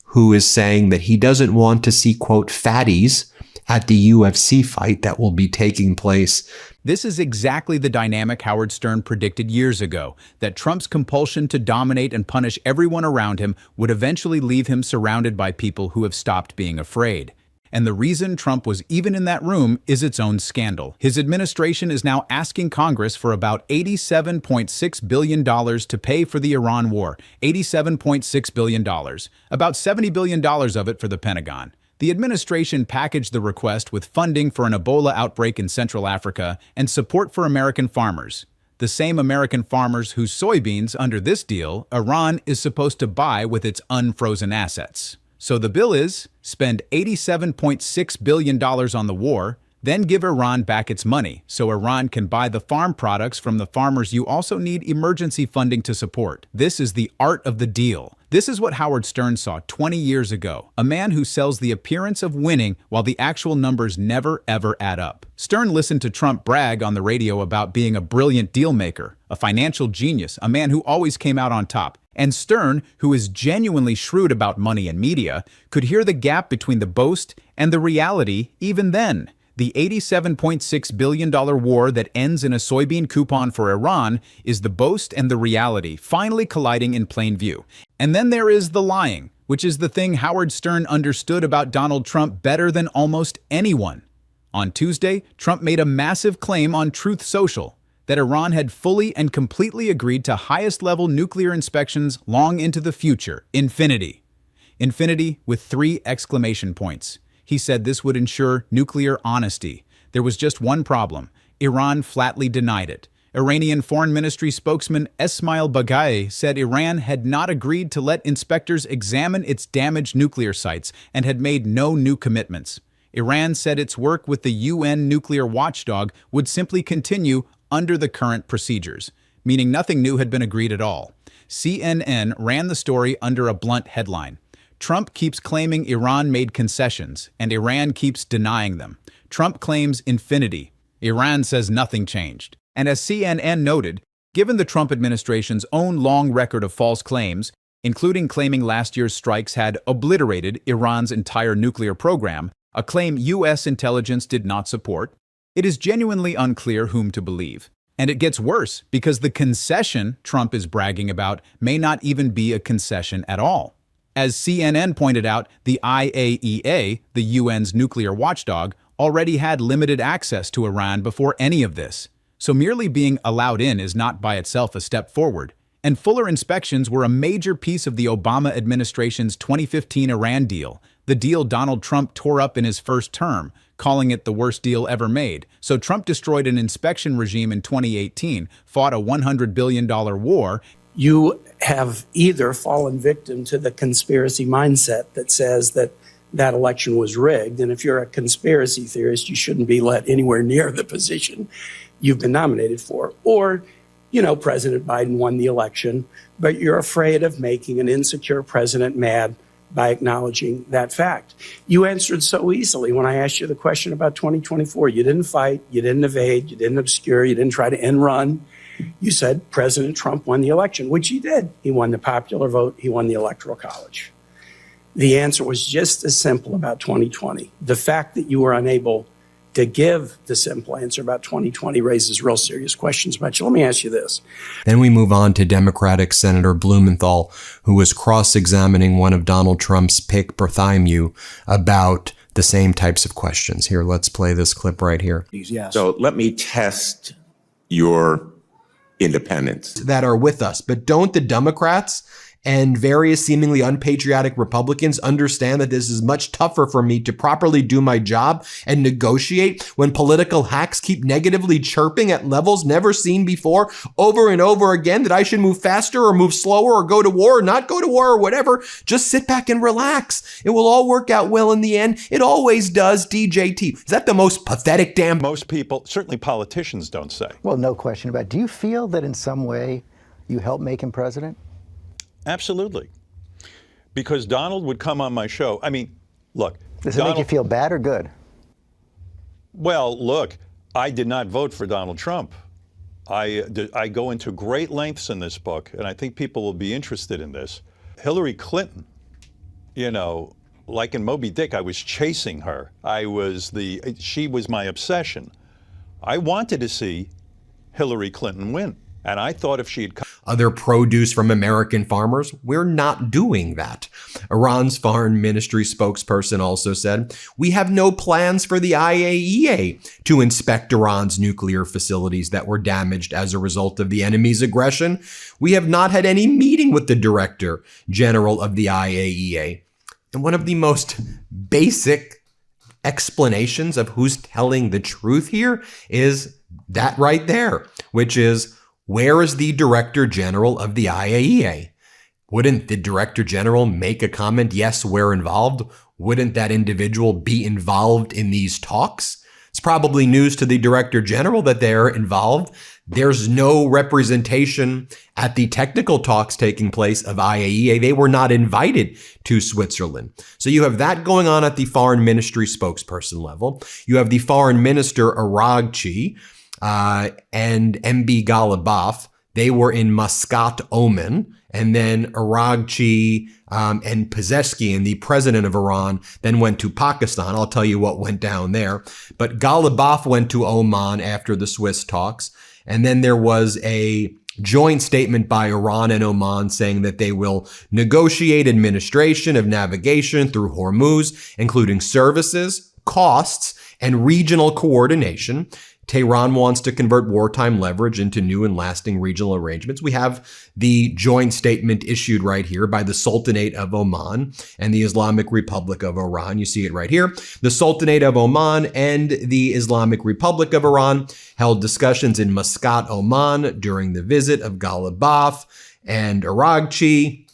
who is saying that he doesn't want to see, quote, fatties at the UFC fight that will be taking place. This is exactly the dynamic Howard Stern predicted years ago, that Trump's compulsion to dominate and punish everyone around him would eventually leave him surrounded by people who have stopped being afraid. And the reason Trump was even in that room is its own scandal. His administration is now asking Congress for about $87.6 billion to pay for the Iran war. $87.6 billion. About $70 billion of it for the Pentagon. The administration packaged the request with funding for an Ebola outbreak in Central Africa and support for American farmers. The same American farmers whose soybeans, under this deal, Iran is supposed to buy with its unfrozen assets. So the bill is, spend $87.6 billion on the war, Then give Iran back its money so Iran can buy the farm products from the farmers you also need emergency funding to support. This is the art of the deal. This is what Howard Stern saw 20 years ago, a man who sells the appearance of winning while the actual numbers never ever add up. Stern listened to Trump brag on the radio about being a brilliant deal maker, a financial genius, a man who always came out on top. And Stern, who is genuinely shrewd about money and media, could hear the gap between the boast and the reality even then. The $87.6 billion war that ends in a soybean coupon for Iran is the boast and the reality finally colliding in plain view. And then there is the lying, which is the thing Howard Stern understood about Donald Trump better than almost anyone. On Tuesday, Trump made a massive claim on Truth Social that Iran had fully and completely agreed to highest-level nuclear inspections long into the future, infinity. Infinity with 3 exclamation points. He said this would ensure nuclear honesty. There was just one problem. Iran flatly denied it. Iranian Foreign Ministry spokesman Esmail Baghaei said Iran had not agreed to let inspectors examine its damaged nuclear sites and had made no new commitments. Iran said its work with the UN nuclear watchdog would simply continue under the current procedures, meaning nothing new had been agreed at all. CNN ran the story under a blunt headline. Trump keeps claiming Iran made concessions, and Iran keeps denying them. Trump claims infinity. Iran says nothing changed. And as CNN noted, given the Trump administration's own long record of false claims, including claiming last year's strikes had obliterated Iran's entire nuclear program, a claim U.S. intelligence did not support, it is genuinely unclear whom to believe. And it gets worse because the concession Trump is bragging about may not even be a concession at all. As CNN pointed out, the IAEA, the UN's nuclear watchdog, already had limited access to Iran before any of this. So merely being allowed in is not by itself a step forward. And fuller inspections were a major piece of the Obama administration's 2015 Iran deal, the deal Donald Trump tore up in his first term, calling it the worst deal ever made. So Trump destroyed an inspection regime in 2018, fought a $100 billion war. You have either fallen victim to the conspiracy mindset that says that that election was rigged. And if you're a conspiracy theorist, you shouldn't be let anywhere near the position you've been nominated for. Or, you know, President Biden won the election, but you're afraid of making an insecure president mad by acknowledging that fact. You answered so easily when I asked you the question about 2024. You didn't fight, you didn't evade, you didn't obscure, you didn't try to end run. You said President Trump won the election, which he did. He won the popular vote. He won the Electoral College. The answer was just as simple about 2020. The fact that you were unable to give the simple answer about 2020 raises real serious questions about you. Let me ask you this. Then we move on to Democratic Senator Blumenthal, who was cross-examining one of Donald Trump's pick, Bartholomew, about the same types of questions. Here, let's play this clip right here. Yes. So let me test your independence. That are with us. But don't the Democrats and various seemingly unpatriotic Republicans understand that this is much tougher for me to properly do my job and negotiate when political hacks keep negatively chirping at levels never seen before over and over again, that I should move faster or move slower or go to war or not go to war or whatever? Just sit back and relax. It will all work out well in the end. It always does, DJT. Is that the most pathetic damn? Most people, certainly politicians, don't say. Well, no question about it. Do you feel that in some way you helped make him president? Absolutely. Because Donald would come on my show. I mean, look. Does it make you feel bad or good? Well, look, I did not vote for Donald Trump. I go into great lengths in this book, and I think people will be interested in this. Hillary Clinton, you know, like in Moby Dick, I was chasing her. She was my obsession. I wanted to see Hillary Clinton win. And I thought if she had other produce from American farmers, we're not doing that. Iran's foreign ministry spokesperson also said, we have no plans for the IAEA to inspect Iran's nuclear facilities that were damaged as a result of the enemy's aggression. We have not had any meeting with the Director General of the IAEA. And one of the most basic explanations of who's telling the truth here is that right there, which is, where is the Director General of the IAEA? Wouldn't the Director General make a comment, yes, we're involved? Wouldn't that individual be involved in these talks? It's probably news to the Director General that they're involved. There's no representation at the technical talks taking place of IAEA. They were not invited to Switzerland. So you have that going on at the foreign ministry spokesperson level. You have the foreign minister, Araghchi, and MB Ghalibaf. They were in Muscat, Oman. And then Araghchi and Pezeshkian, the president of Iran, then went to Pakistan. I'll tell you what went down there. But Ghalibaf went to Oman after the Swiss talks. And then there was a joint statement by Iran and Oman saying that they will negotiate administration of navigation through Hormuz, including services, costs, and regional coordination. Tehran wants to convert wartime leverage into new and lasting regional arrangements. We have the joint statement issued right here by the Sultanate of Oman and the Islamic Republic of Iran. You see it right here. The Sultanate of Oman and the Islamic Republic of Iran held discussions in Muscat, Oman during the visit of Ghalibaf and Araghchi.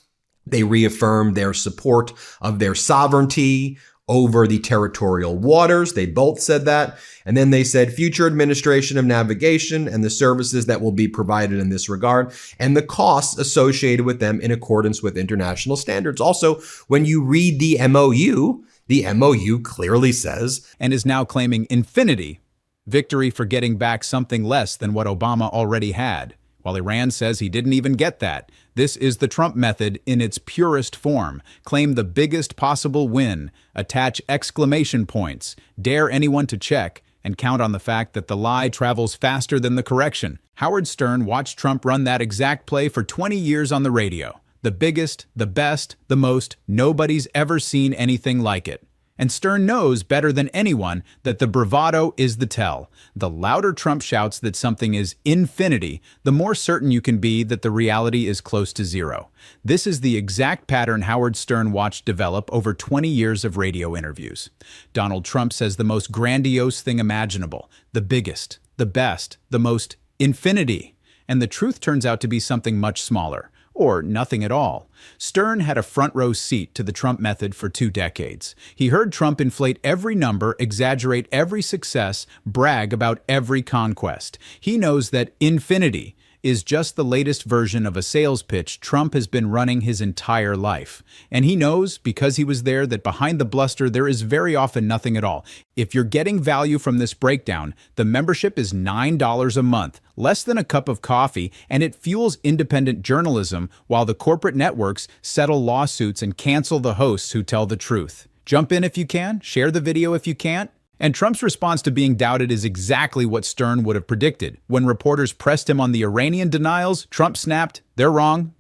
They reaffirmed their support of their sovereignty over the territorial waters. They both said that. And then they said future administration of navigation and the services that will be provided in this regard and the costs associated with them in accordance with international standards. Also, when you read the MOU clearly says, and is now claiming infinity, victory for getting back something less than what Obama already had. While Iran says he didn't even get that. This is the Trump method in its purest form. Claim the biggest possible win, attach exclamation points, dare anyone to check, and count on the fact that the lie travels faster than the correction. Howard Stern watched Trump run that exact play for 20 years on the radio. The biggest, the best, the most, nobody's ever seen anything like it. And Stern knows better than anyone that the bravado is the tell. The louder Trump shouts that something is infinity, the more certain you can be that the reality is close to zero. This is the exact pattern Howard Stern watched develop over 20 years of radio interviews. Donald Trump says the most grandiose thing imaginable, the biggest, the best, the most infinity. And the truth turns out to be something much smaller. Or nothing at all. Stern had a front row seat to the Trump method for 2 decades. He heard Trump inflate every number, exaggerate every success, brag about every conquest. He knows that infinity is just the latest version of a sales pitch Trump has been running his entire life. And he knows, because he was there, that behind the bluster there is very often nothing at all. If you're getting value from this breakdown, the membership is $9 a month, less than a cup of coffee, and it fuels independent journalism while the corporate networks settle lawsuits and cancel the hosts who tell the truth. Jump in if you can, share the video if you can't. And Trump's response to being doubted is exactly what Stern would have predicted. When reporters pressed him on the Iranian denials, Trump snapped, "They're wrong,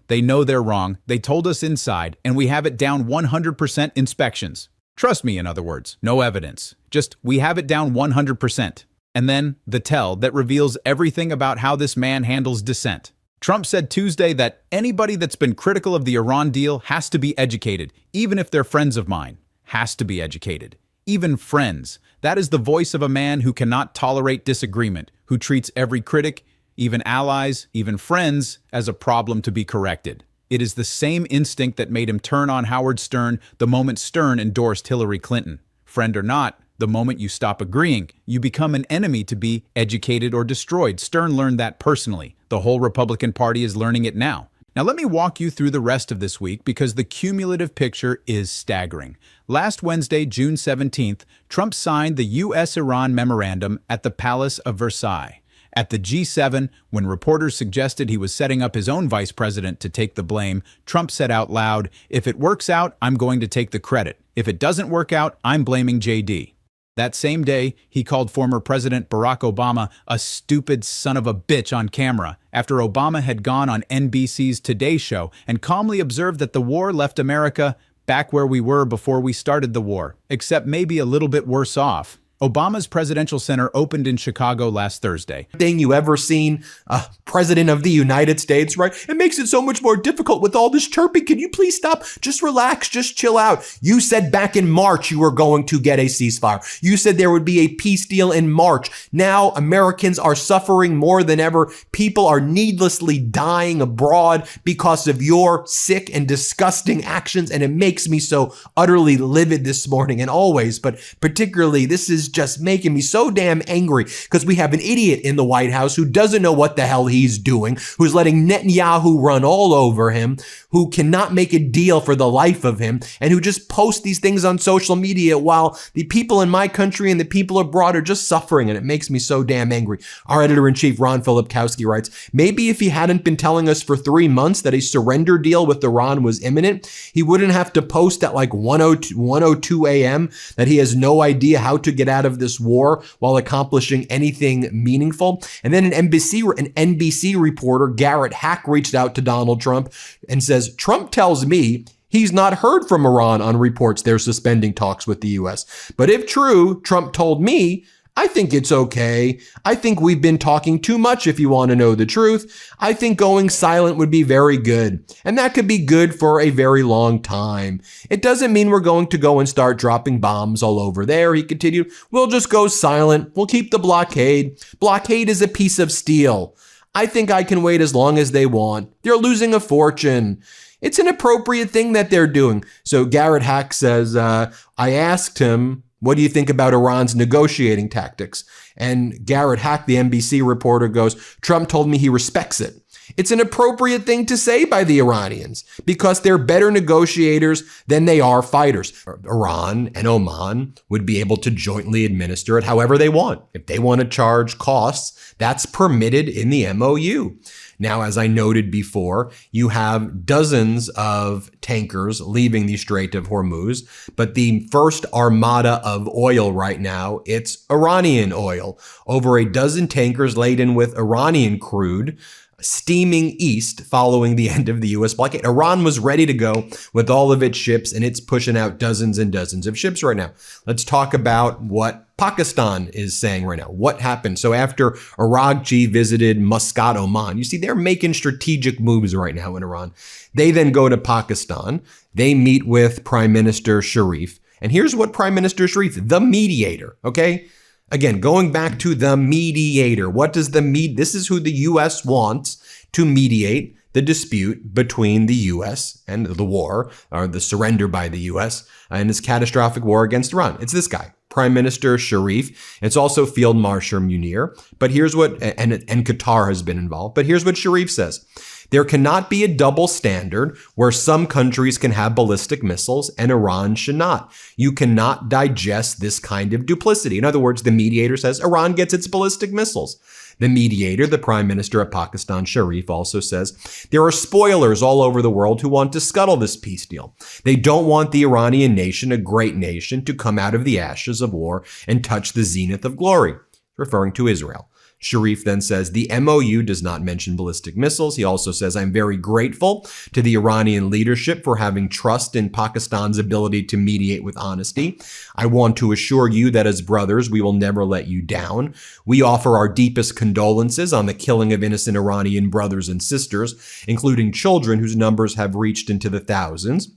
they know they're wrong, they told us inside, and we have it down 100% inspections." Trust me, in other words, no evidence. Just, we have it down 100%. And then, the tell that reveals everything about how this man handles dissent. Trump said Tuesday that anybody that's been critical of the Iran deal has to be educated, even if they're friends of mine. Has to be educated. Even friends. That is the voice of a man who cannot tolerate disagreement, who treats every critic, even allies, even friends, as a problem to be corrected. It is the same instinct that made him turn on Howard Stern the moment Stern endorsed Hillary Clinton. Friend or not, the moment you stop agreeing, you become an enemy to be educated or destroyed. Stern learned that personally. The whole Republican Party is learning it now. Now let me walk you through the rest of this week because the cumulative picture is staggering. Last Wednesday, June 17th, Trump signed the U.S.-Iran memorandum at the Palace of Versailles. At the G7, when reporters suggested he was setting up his own vice president to take the blame, Trump said out loud, "If it works out, I'm going to take the credit. If it doesn't work out, I'm blaming JD." That same day, he called former President Barack Obama a stupid son of a bitch on camera after Obama had gone on NBC's Today Show and calmly observed that the war left America back where we were before we started the war, except maybe a little bit worse off. Obama's presidential center opened in Chicago last Thursday. Thing you ever seen a president of the United States, right? It makes it so much more difficult with all this chirping. Can you please stop? Just relax, just chill out. You said back in March you were going to get a ceasefire. You said there would be a peace deal in March. Now Americans are suffering more than ever. People are needlessly dying abroad because of your sick and disgusting actions. And it makes me so utterly livid this morning and always, but particularly this is is just making me so damn angry because we have an idiot in the White House who doesn't know what the hell he's doing, who's letting Netanyahu run all over him, who cannot make a deal for the life of him, and who just posts these things on social media while the people in my country and the people abroad are just suffering, and it makes me so damn angry. Our editor-in-chief, Ron Filipkowski, writes, maybe if he hadn't been telling us for 3 months that a surrender deal with Iran was imminent, he wouldn't have to post at like 1:02 a.m. that he has no idea how to get out of this war while accomplishing anything meaningful. And then an NBC reporter, Garrett Hack, reached out to Donald Trump and says, Trump tells me he's not heard from Iran on reports they're suspending talks with the U.S. But if true, Trump told me, I think it's okay. I think we've been talking too much if you want to know the truth. I think going silent would be very good. And that could be good for a very long time. It doesn't mean we're going to go and start dropping bombs all over there, he continued. We'll just go silent. We'll keep the blockade. Blockade is a piece of steel. I think I can wait as long as they want. They're losing a fortune. It's an appropriate thing that they're doing. So Garrett Hack says, I asked him, what do you think about Iran's negotiating tactics? And Garrett Hack, the NBC reporter, goes, Trump told me he respects it. It's an appropriate thing to say by the Iranians because they're better negotiators than they are fighters. Iran and Oman would be able to jointly administer it however they want. If they want to charge costs, that's permitted in the MOU. Now, as I noted before, you have dozens of tankers leaving the Strait of Hormuz, but the first armada of oil right now, it's Iranian oil. Over a dozen tankers laden with Iranian crude steaming east following the end of the U.S. blockade. Iran was ready to go with all of its ships, and it's pushing out dozens and dozens of ships right now. Let's talk about what Pakistan is saying right now. What happened? So after Araghchi visited Muscat, Oman, you see they're making strategic moves right now in Iran. They then go to Pakistan. They meet with Prime Minister Sharif. And here's what Prime Minister Sharif, the mediator, okay? Again, going back to the mediator. What does this is who the U.S. wants to mediate the dispute between the U.S. and the war, or the surrender by the U.S. and this catastrophic war against Iran. It's this guy, Prime Minister Sharif. It's also Field Marshal Munir. But here's what, and Qatar has been involved. But here's what Sharif says. There cannot be a double standard where some countries can have ballistic missiles and Iran should not. You cannot digest this kind of duplicity. In other words, the mediator says Iran gets its ballistic missiles. The mediator, the Prime Minister of Pakistan, Sharif, also says there are spoilers all over the world who want to scuttle this peace deal. They don't want the Iranian nation, a great nation, to come out of the ashes of war and touch the zenith of glory, referring to Israel. Sharif then says the MOU does not mention ballistic missiles. He also says, I'm very grateful to the Iranian leadership for having trust in Pakistan's ability to mediate with honesty. I want to assure you that as brothers, we will never let you down. We offer our deepest condolences on the killing of innocent Iranian brothers and sisters, including children whose numbers have reached into the thousands.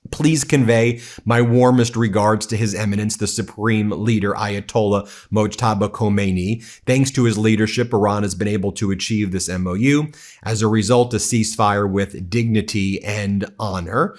Please convey my warmest regards to His Eminence, the Supreme Leader, Ayatollah Mojtaba Khomeini. Thanks to his leadership, Iran has been able to achieve this MOU. As a result, a ceasefire with dignity and honor.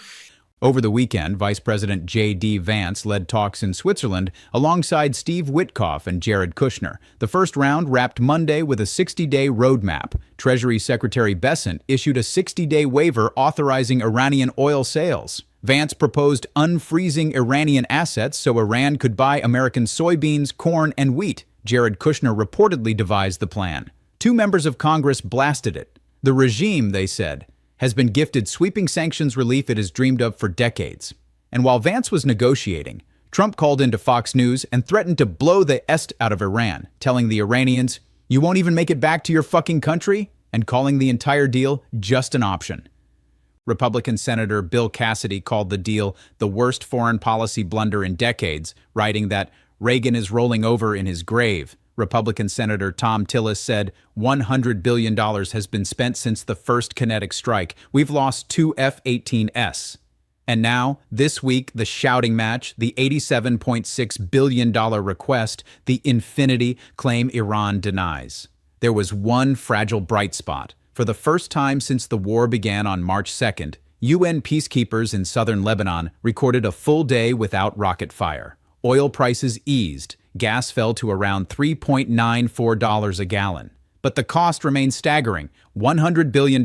Over the weekend, Vice President J.D. Vance led talks in Switzerland alongside Steve Witkoff and Jared Kushner. The first round wrapped Monday with a 60-day roadmap. Treasury Secretary Bessent issued a 60-day waiver authorizing Iranian oil sales. Vance proposed unfreezing Iranian assets so Iran could buy American soybeans, corn, and wheat. Jared Kushner reportedly devised the plan. 2 members of Congress blasted it. The regime, they said, has been gifted sweeping sanctions relief it has dreamed of for decades. And while Vance was negotiating, Trump called into Fox News and threatened to blow the est out of Iran, telling the Iranians, "You won't even make it back to your fucking country?" and calling the entire deal just an option. Republican Senator Bill Cassidy called the deal the worst foreign policy blunder in decades, writing that Reagan is rolling over in his grave. Republican Senator Tom Tillis said, $100 billion has been spent since the first kinetic strike. We've lost 2 F-18s. And now, this week, the shouting match, the $87.6 billion request, the infinity claim Iran denies. There was one fragile bright spot. For the first time since the war began on March 2nd, UN peacekeepers in southern Lebanon recorded a full day without rocket fire. Oil prices eased. gas fell to around $3.94 a gallon. But the cost remains staggering. $100 billion,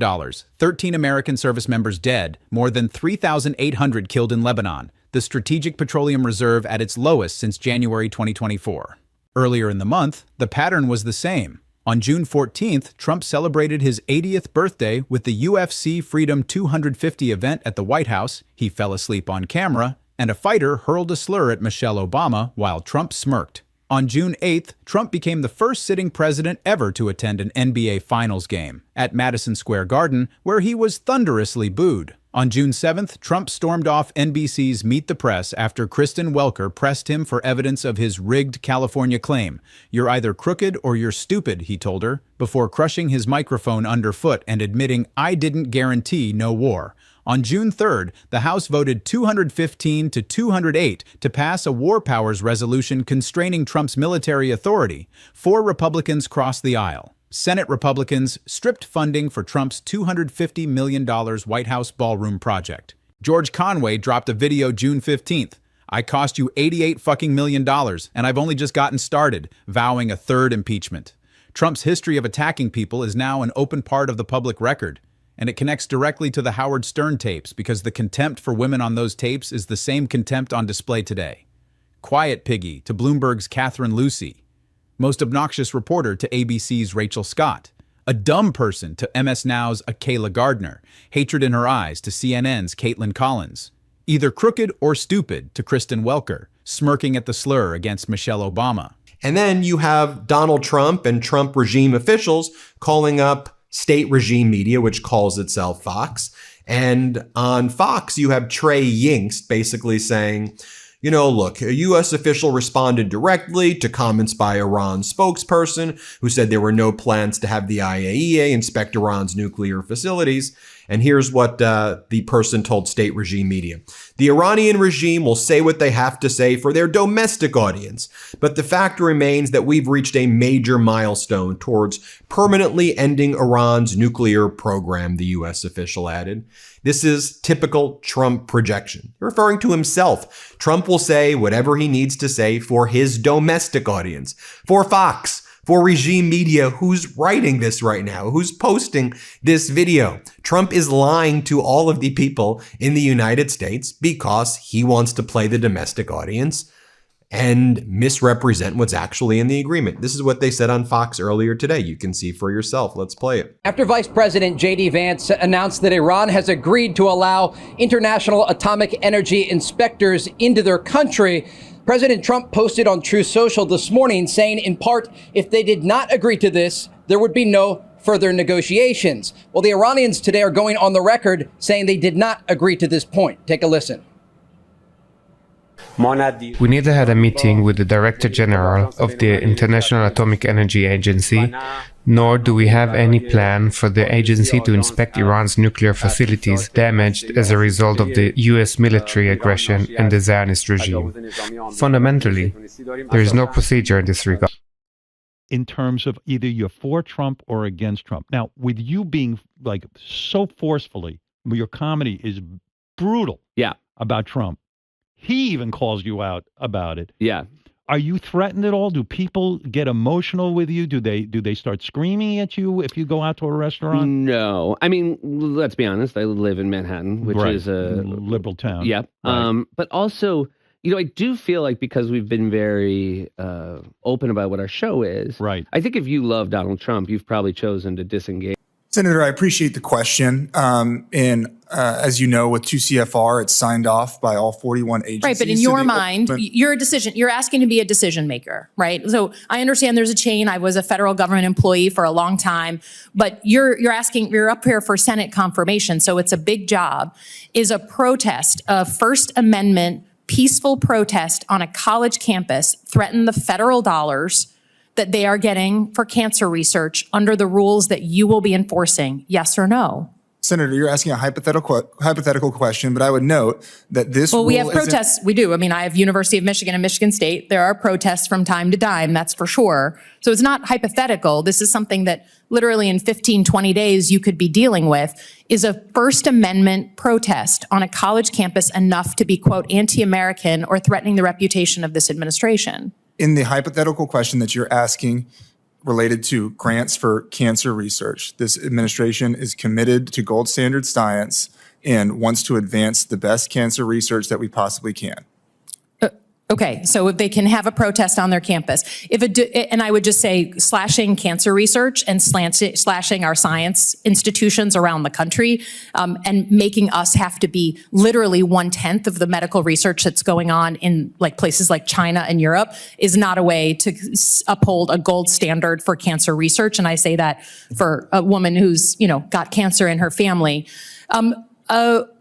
13 American service members dead, more than 3,800 killed in Lebanon, the Strategic Petroleum Reserve at its lowest since January 2024. Earlier in the month, the pattern was the same. On June 14th, Trump celebrated his 80th birthday with the UFC Freedom 250 event at the White House. He fell asleep on camera, and a fighter hurled a slur at Michelle Obama while Trump smirked. On June 8th, Trump became the first sitting president ever to attend an NBA Finals game at Madison Square Garden, where he was thunderously booed. On June 7th, Trump stormed off NBC's Meet the Press after Kristen Welker pressed him for evidence of his rigged California claim. "You're either crooked or you're stupid," he told her, before crushing his microphone underfoot and admitting, "I didn't guarantee no war." On June 3rd, the House voted 215 to 208 to pass a war powers resolution constraining Trump's military authority. 4 Republicans crossed the aisle. Senate Republicans stripped funding for Trump's $250 million White House ballroom project. George Conway dropped a video June 15th. "I cost you $88 million, and I've only just gotten started," vowing a third impeachment. Trump's history of attacking people is now an open part of the public record. And it connects directly to the Howard Stern tapes because the contempt for women on those tapes is the same contempt on display today. Quiet Piggy to Bloomberg's Catherine Lucy. Most obnoxious reporter to ABC's Rachel Scott. A dumb person to MS Now's Akayla Gardner. Hatred in her eyes to CNN's Caitlin Collins. Either crooked or stupid to Kristen Welker, smirking at the slur against Michelle Obama. And then you have Donald Trump and Trump regime officials calling up state regime media, which calls itself Fox. And on Fox, you have Trey Yingst basically saying, you know, look, a U.S. official responded directly to comments by Iran's spokesperson who said there were no plans to have the IAEA inspect Iran's nuclear facilities. And here's what the person told state regime media. "The Iranian regime will say what they have to say for their domestic audience, but the fact remains that we've reached a major milestone towards permanently ending Iran's nuclear program," the U.S. official added. This is typical Trump projection. Referring to himself, Trump will say whatever he needs to say for his domestic audience, for Fox, for regime media who's writing this right now, who's posting this video. Trump is lying to all of the people in the United States because he wants to play the domestic audience and misrepresent what's actually in the agreement. This is what they said on Fox earlier today. You can see for yourself. Let's play it. After Vice President J.D. Vance announced that Iran has agreed to allow International Atomic Energy inspectors into their country, President Trump posted on Truth Social this morning saying, in part, if they did not agree to this, there would be no further negotiations. Well, the Iranians today are going on the record saying they did not agree to this point. Take a listen. We neither had a meeting with the Director General of the International Atomic Energy Agency, nor do we have any plan for the agency to inspect Iran's nuclear facilities damaged as a result of the U.S. military aggression and the Zionist regime. Fundamentally, there is no procedure in this regard. In terms of either you're for Trump or against Trump. Now, with you being like so forcefully, your comedy is brutal about Trump. He even calls you out about it. Yeah. Are you threatened at all? Do people get emotional with you? Do they start screaming at you if you go out to a restaurant? No. I mean, let's be honest. I live in Manhattan, which is a liberal town. Yeah. Right. But also, you know, I do feel like because we've been very open about what our show is. Right. I think if you love Donald Trump, you've probably chosen to disengage. Senator, I appreciate the question. As you know, with 2 CFR, it's signed off by all 41 agencies. Right, but in your mind, you're asking to be a decision maker, right? So I understand there's a chain. I was a federal government employee for a long time, but you're up here for Senate confirmation, so it's a big job. Is a protest, a First Amendment peaceful protest on a college campus threaten the federal dollars that they are getting for cancer research under the rules that you will be enforcing? Yes or no? Senator, you're asking a hypothetical question, but I would note that this we have protests. We do. I mean, I have University of Michigan and Michigan State. There are protests from time to time, that's for sure. So it's not hypothetical. This is something that literally in 15, 20 days you could be dealing with. Is a First Amendment protest on a college campus enough to be, quote, anti-American or threatening the reputation of this administration? In the hypothetical question that you're asking related to grants for cancer research, this administration is committed to gold standard science and wants to advance the best cancer research that we possibly can. Okay, so if they can have a protest on their campus, and I would just say slashing cancer research and slashing our science institutions around the country, and making us have to be literally 1/10 of the medical research that's going on in like places like China and Europe is not a way to uphold a gold standard for cancer research. And I say that for a woman who's, got cancer in her family.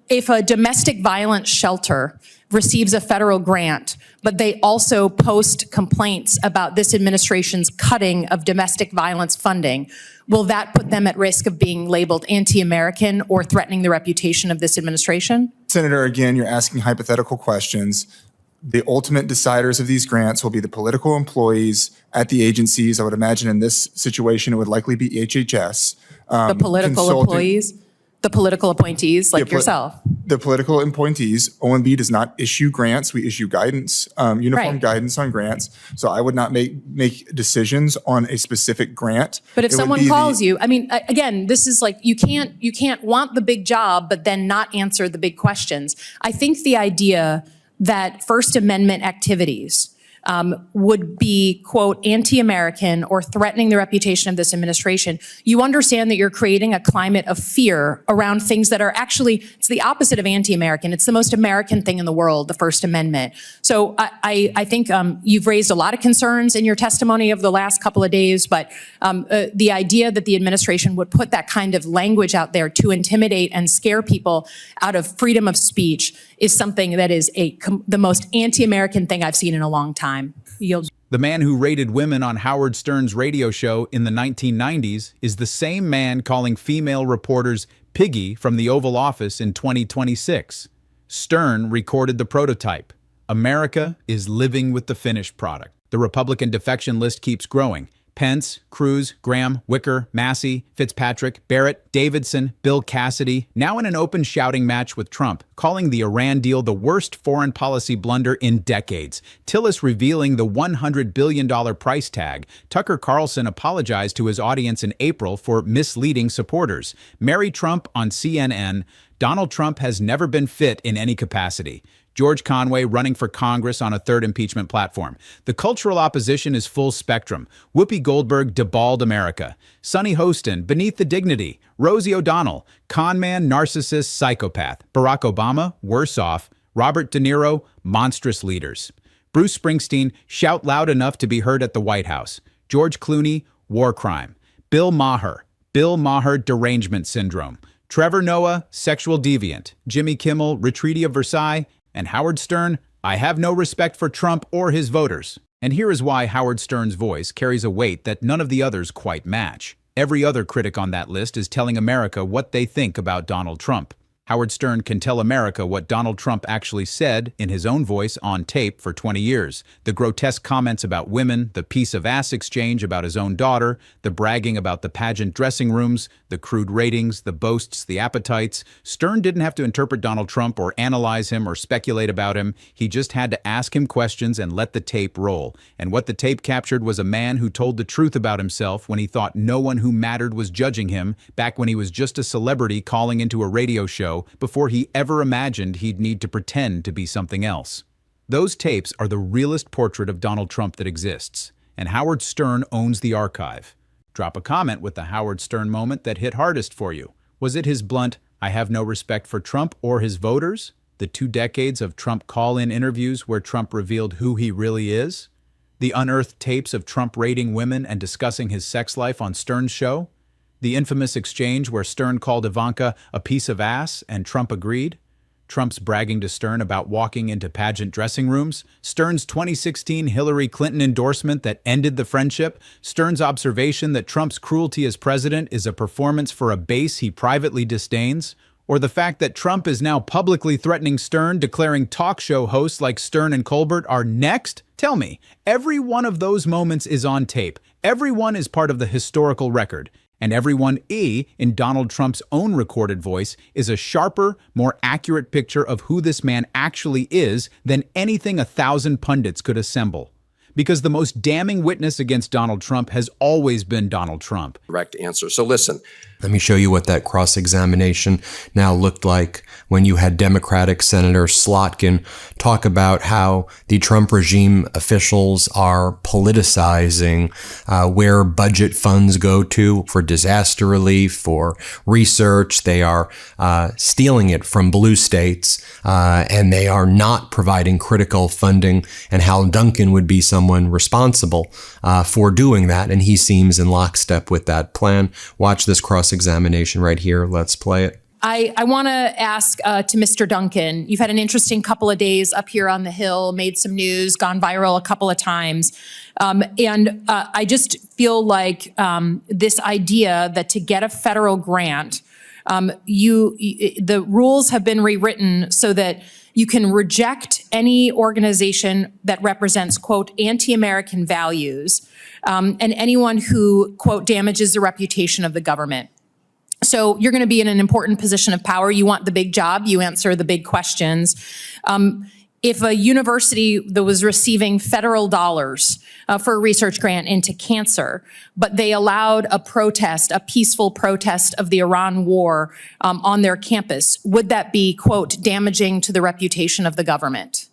If a domestic violence shelter receives a federal grant, but they also post complaints about this administration's cutting of domestic violence funding, will that put them at risk of being labeled anti-American or threatening the reputation of this administration? Senator, again, you're asking hypothetical questions. The ultimate deciders of these grants will be the political employees at the agencies. I would imagine in this situation, it would likely be HHS. The political employees? The political appointees like yourself? The political appointees. OMB does not issue grants. We issue guidance, uniform guidance on grants. So I would not make decisions on a specific grant. But if someone calls you, again, this is like, you can't want the big job, but then not answer the big questions. I think the idea that First Amendment activities would be, quote, anti-American or threatening the reputation of this administration, you understand that you're creating a climate of fear around things that are actually, it's the opposite of anti-American. It's the most American thing in the world, the First Amendment. So I think you've raised a lot of concerns in your testimony of the last couple of days, but the idea that the administration would put that kind of language out there to intimidate and scare people out of freedom of speech is something that is the most anti-American thing I've seen in a long time. The man who rated women on Howard Stern's radio show in the 1990s is the same man calling female reporters piggy from the Oval Office in 2026. Stern recorded the prototype. America is living with the finished product. The Republican defection list keeps growing. Pence, Cruz, Graham, Wicker, Massey, Fitzpatrick, Barrett, Davidson, Bill Cassidy, now in an open shouting match with Trump, calling the Iran deal the worst foreign policy blunder in decades. Tillis revealing the $100 billion price tag. Tucker Carlson apologized to his audience in April for misleading supporters. Mary Trump on CNN. Donald Trump has never been fit in any capacity. George Conway running for Congress on a third impeachment platform. The cultural opposition is full spectrum. Whoopi Goldberg deballed America. Sonny Hostin, Beneath the Dignity. Rosie O'Donnell, con man, narcissist, psychopath. Barack Obama, worse off. Robert De Niro, monstrous leaders. Bruce Springsteen, shout loud enough to be heard at the White House. George Clooney, war crime. Bill Maher, derangement syndrome. Trevor Noah, sexual deviant. Jimmy Kimmel, Retreaty of Versailles. And Howard Stern, I have no respect for Trump or his voters. And here is why Howard Stern's voice carries a weight that none of the others quite match. Every other critic on that list is telling America what they think about Donald Trump. Howard Stern can tell America what Donald Trump actually said in his own voice on tape for 20 years. The grotesque comments about women, the piece of ass exchange about his own daughter, the bragging about the pageant dressing rooms, the crude ratings, the boasts, the appetites. Stern didn't have to interpret Donald Trump or analyze him or speculate about him. He just had to ask him questions and let the tape roll. And what the tape captured was a man who told the truth about himself when he thought no one who mattered was judging him, back when he was just a celebrity calling into a radio show before he ever imagined he'd need to pretend to be something else. Those tapes are the realest portrait of Donald Trump that exists, and Howard Stern owns the archive. Drop a comment with the Howard Stern moment that hit hardest for you. Was it his blunt, I have no respect for Trump or his voters? The 2 decades of Trump call-in interviews where Trump revealed who he really is? The unearthed tapes of Trump rating women and discussing his sex life on Stern's show? The infamous exchange where Stern called Ivanka a piece of ass and Trump agreed? Trump's bragging to Stern about walking into pageant dressing rooms? Stern's 2016 Hillary Clinton endorsement that ended the friendship? Stern's observation that Trump's cruelty as president is a performance for a base he privately disdains? Or the fact that Trump is now publicly threatening Stern, declaring talk show hosts like Stern and Colbert are next? Tell me, every one of those moments is on tape. Every one is part of the historical record. And every one in Donald Trump's own recorded voice is a sharper, more accurate picture of who this man actually is than anything 1,000 pundits could assemble. because the most damning witness against Donald Trump has always been Donald Trump. Direct answer. So listen. Let me show you what that cross-examination now looked like when you had Democratic Senator Slotkin talk about how the Trump regime officials are politicizing where budget funds go to for disaster relief, for research. They are stealing it from blue states, and they are not providing critical funding, and Hal Duncan would be someone responsible for doing that, and he seems in lockstep with that plan. Watch this cross-examination right here. Let's play it. I want to ask to Mr. Duncan, you've had an interesting couple of days up here on the Hill, made some news, gone viral a couple of times. And I just feel like this idea that to get a federal grant, the rules have been rewritten so that you can reject any organization that represents, quote, anti-American values, and anyone who, quote, damages the reputation of the government. So you're going to be in an important position of power. You want the big job. You answer the big questions. If a university that was receiving federal dollars for a research grant into cancer, but they allowed a protest, a peaceful protest of the Iran war on their campus, would that be, quote, damaging to the reputation of the government?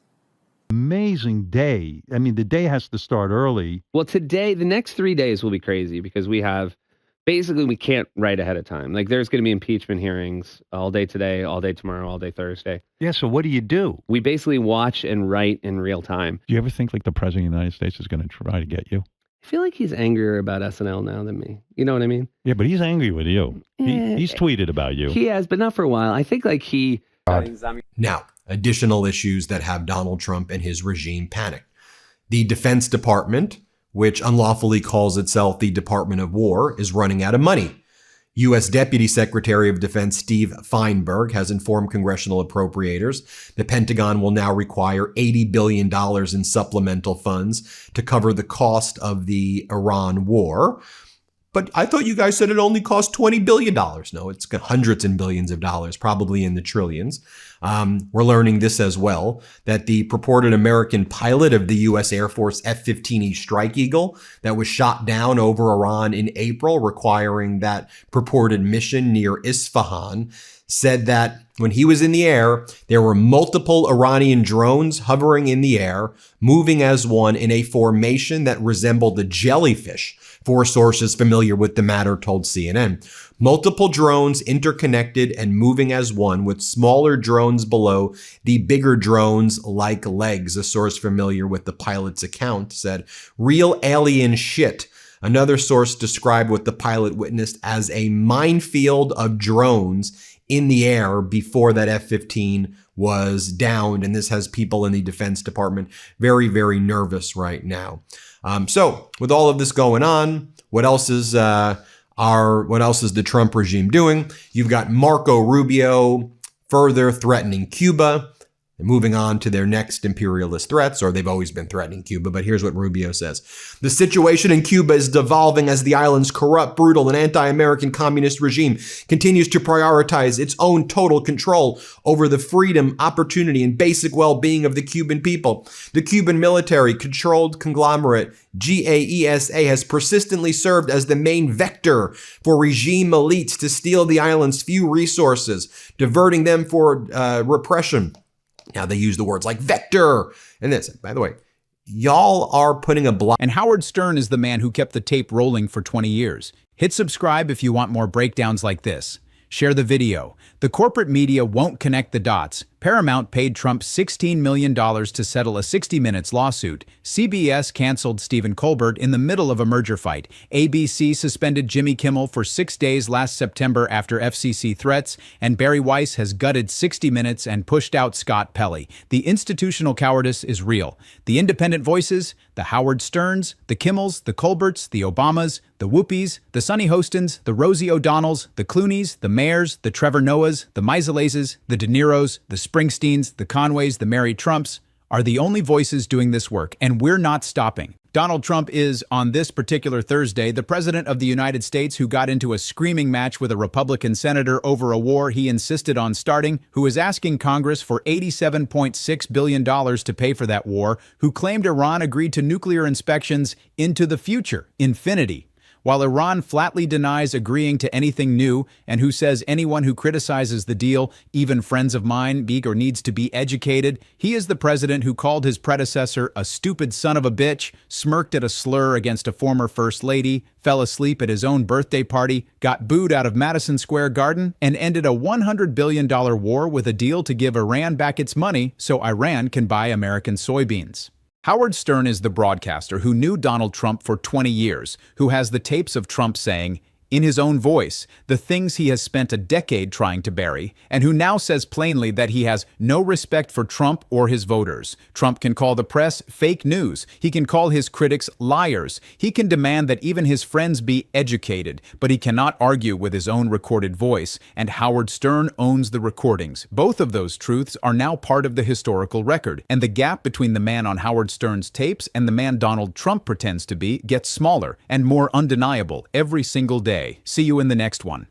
Amazing day. I mean, the day has to start early. Well, today, the next 3 days will be crazy because we can't write ahead of time. Like, there's going to be impeachment hearings all day today, all day tomorrow, all day Thursday. Yeah, so what do? We basically watch and write in real time. Do you ever think like the president of the United States is going to try to get you? I feel like he's angrier about SNL now than me. You know what I mean? Yeah, but he's angry with you. He's tweeted about you. He has, but not for a while. I think like Now, additional issues that have Donald Trump and his regime panicked. The Defense Department, which unlawfully calls itself the Department of War, is running out of money. U.S. Deputy Secretary of Defense Steve Feinberg has informed congressional appropriators the Pentagon will now require $80 billion in supplemental funds to cover the cost of the Iran war. But I thought you guys said it only cost $20 billion. No, it's got hundreds and billions of dollars, probably in the trillions. We're learning this as well, that the purported American pilot of the U.S. Air Force F-15E Strike Eagle that was shot down over Iran in April, requiring that purported mission near Isfahan, said that when he was in the air, there were multiple Iranian drones hovering in the air, moving as one in a formation that resembled a jellyfish. Four sources familiar with the matter told CNN. Multiple drones interconnected and moving as one, with smaller drones below the bigger drones like legs. A source familiar with the pilot's account said, "Real alien shit." Another source described what the pilot witnessed as a minefield of drones in the air before that F-15 was downed. And this has people in the Defense Department very, very nervous right now. So with all of this going on, what else is the Trump regime doing? You've got Marco Rubio further threatening Cuba. Moving on to their next imperialist threats, or they've always been threatening Cuba, but here's what Rubio says. The situation in Cuba is devolving as the island's corrupt, brutal, and anti-American communist regime continues to prioritize its own total control over the freedom, opportunity, and basic well-being of the Cuban people. The Cuban military-controlled conglomerate GAESA has persistently served as the main vector for regime elites to steal the island's few resources, diverting them for repression. Now they use the words like vector and this. By the way, y'all are putting a block. And Howard Stern is the man who kept the tape rolling for 20 years. Hit subscribe if you want more breakdowns like this. Share the video. The corporate media won't connect the dots. Paramount paid Trump $16 million to settle a 60 Minutes lawsuit. CBS canceled Stephen Colbert in the middle of a merger fight. ABC suspended Jimmy Kimmel for 6 days last September after FCC threats. And Barry Weiss has gutted 60 Minutes and pushed out Scott Pelley. The institutional cowardice is real. The independent voices, the Howard Sterns, the Kimmels, the Colberts, the Obamas, the Whoopies, the Sonny Hostins, the Rosie O'Donnells, the Clooneys, the Mayers, the Trevor Noahs, the Maiseleses, the De Niros, the Springsteens, the Conways, the Mary Trumps are the only voices doing this work, and we're not stopping. Donald Trump is, on this particular Thursday, the president of the United States who got into a screaming match with a Republican senator over a war he insisted on starting, who is asking Congress for $87.6 billion to pay for that war, who claimed Iran agreed to nuclear inspections into the future, infinity, while Iran flatly denies agreeing to anything new, and who says anyone who criticizes the deal, even friends of mine, needs to be educated. He is the president who called his predecessor a stupid son of a bitch, smirked at a slur against a former first lady, fell asleep at his own birthday party, got booed out of Madison Square Garden, and ended a $100 billion war with a deal to give Iran back its money so Iran can buy American soybeans. Howard Stern is the broadcaster who knew Donald Trump for 20 years, who has the tapes of Trump saying, in his own voice, the things he has spent a decade trying to bury, and who now says plainly that he has no respect for Trump or his voters. Trump can call the press fake news. He can call his critics liars. He can demand that even his friends be educated, but he cannot argue with his own recorded voice, and Howard Stern owns the recordings. Both of those truths are now part of the historical record, and the gap between the man on Howard Stern's tapes and the man Donald Trump pretends to be gets smaller and more undeniable every single day. See you in the next one.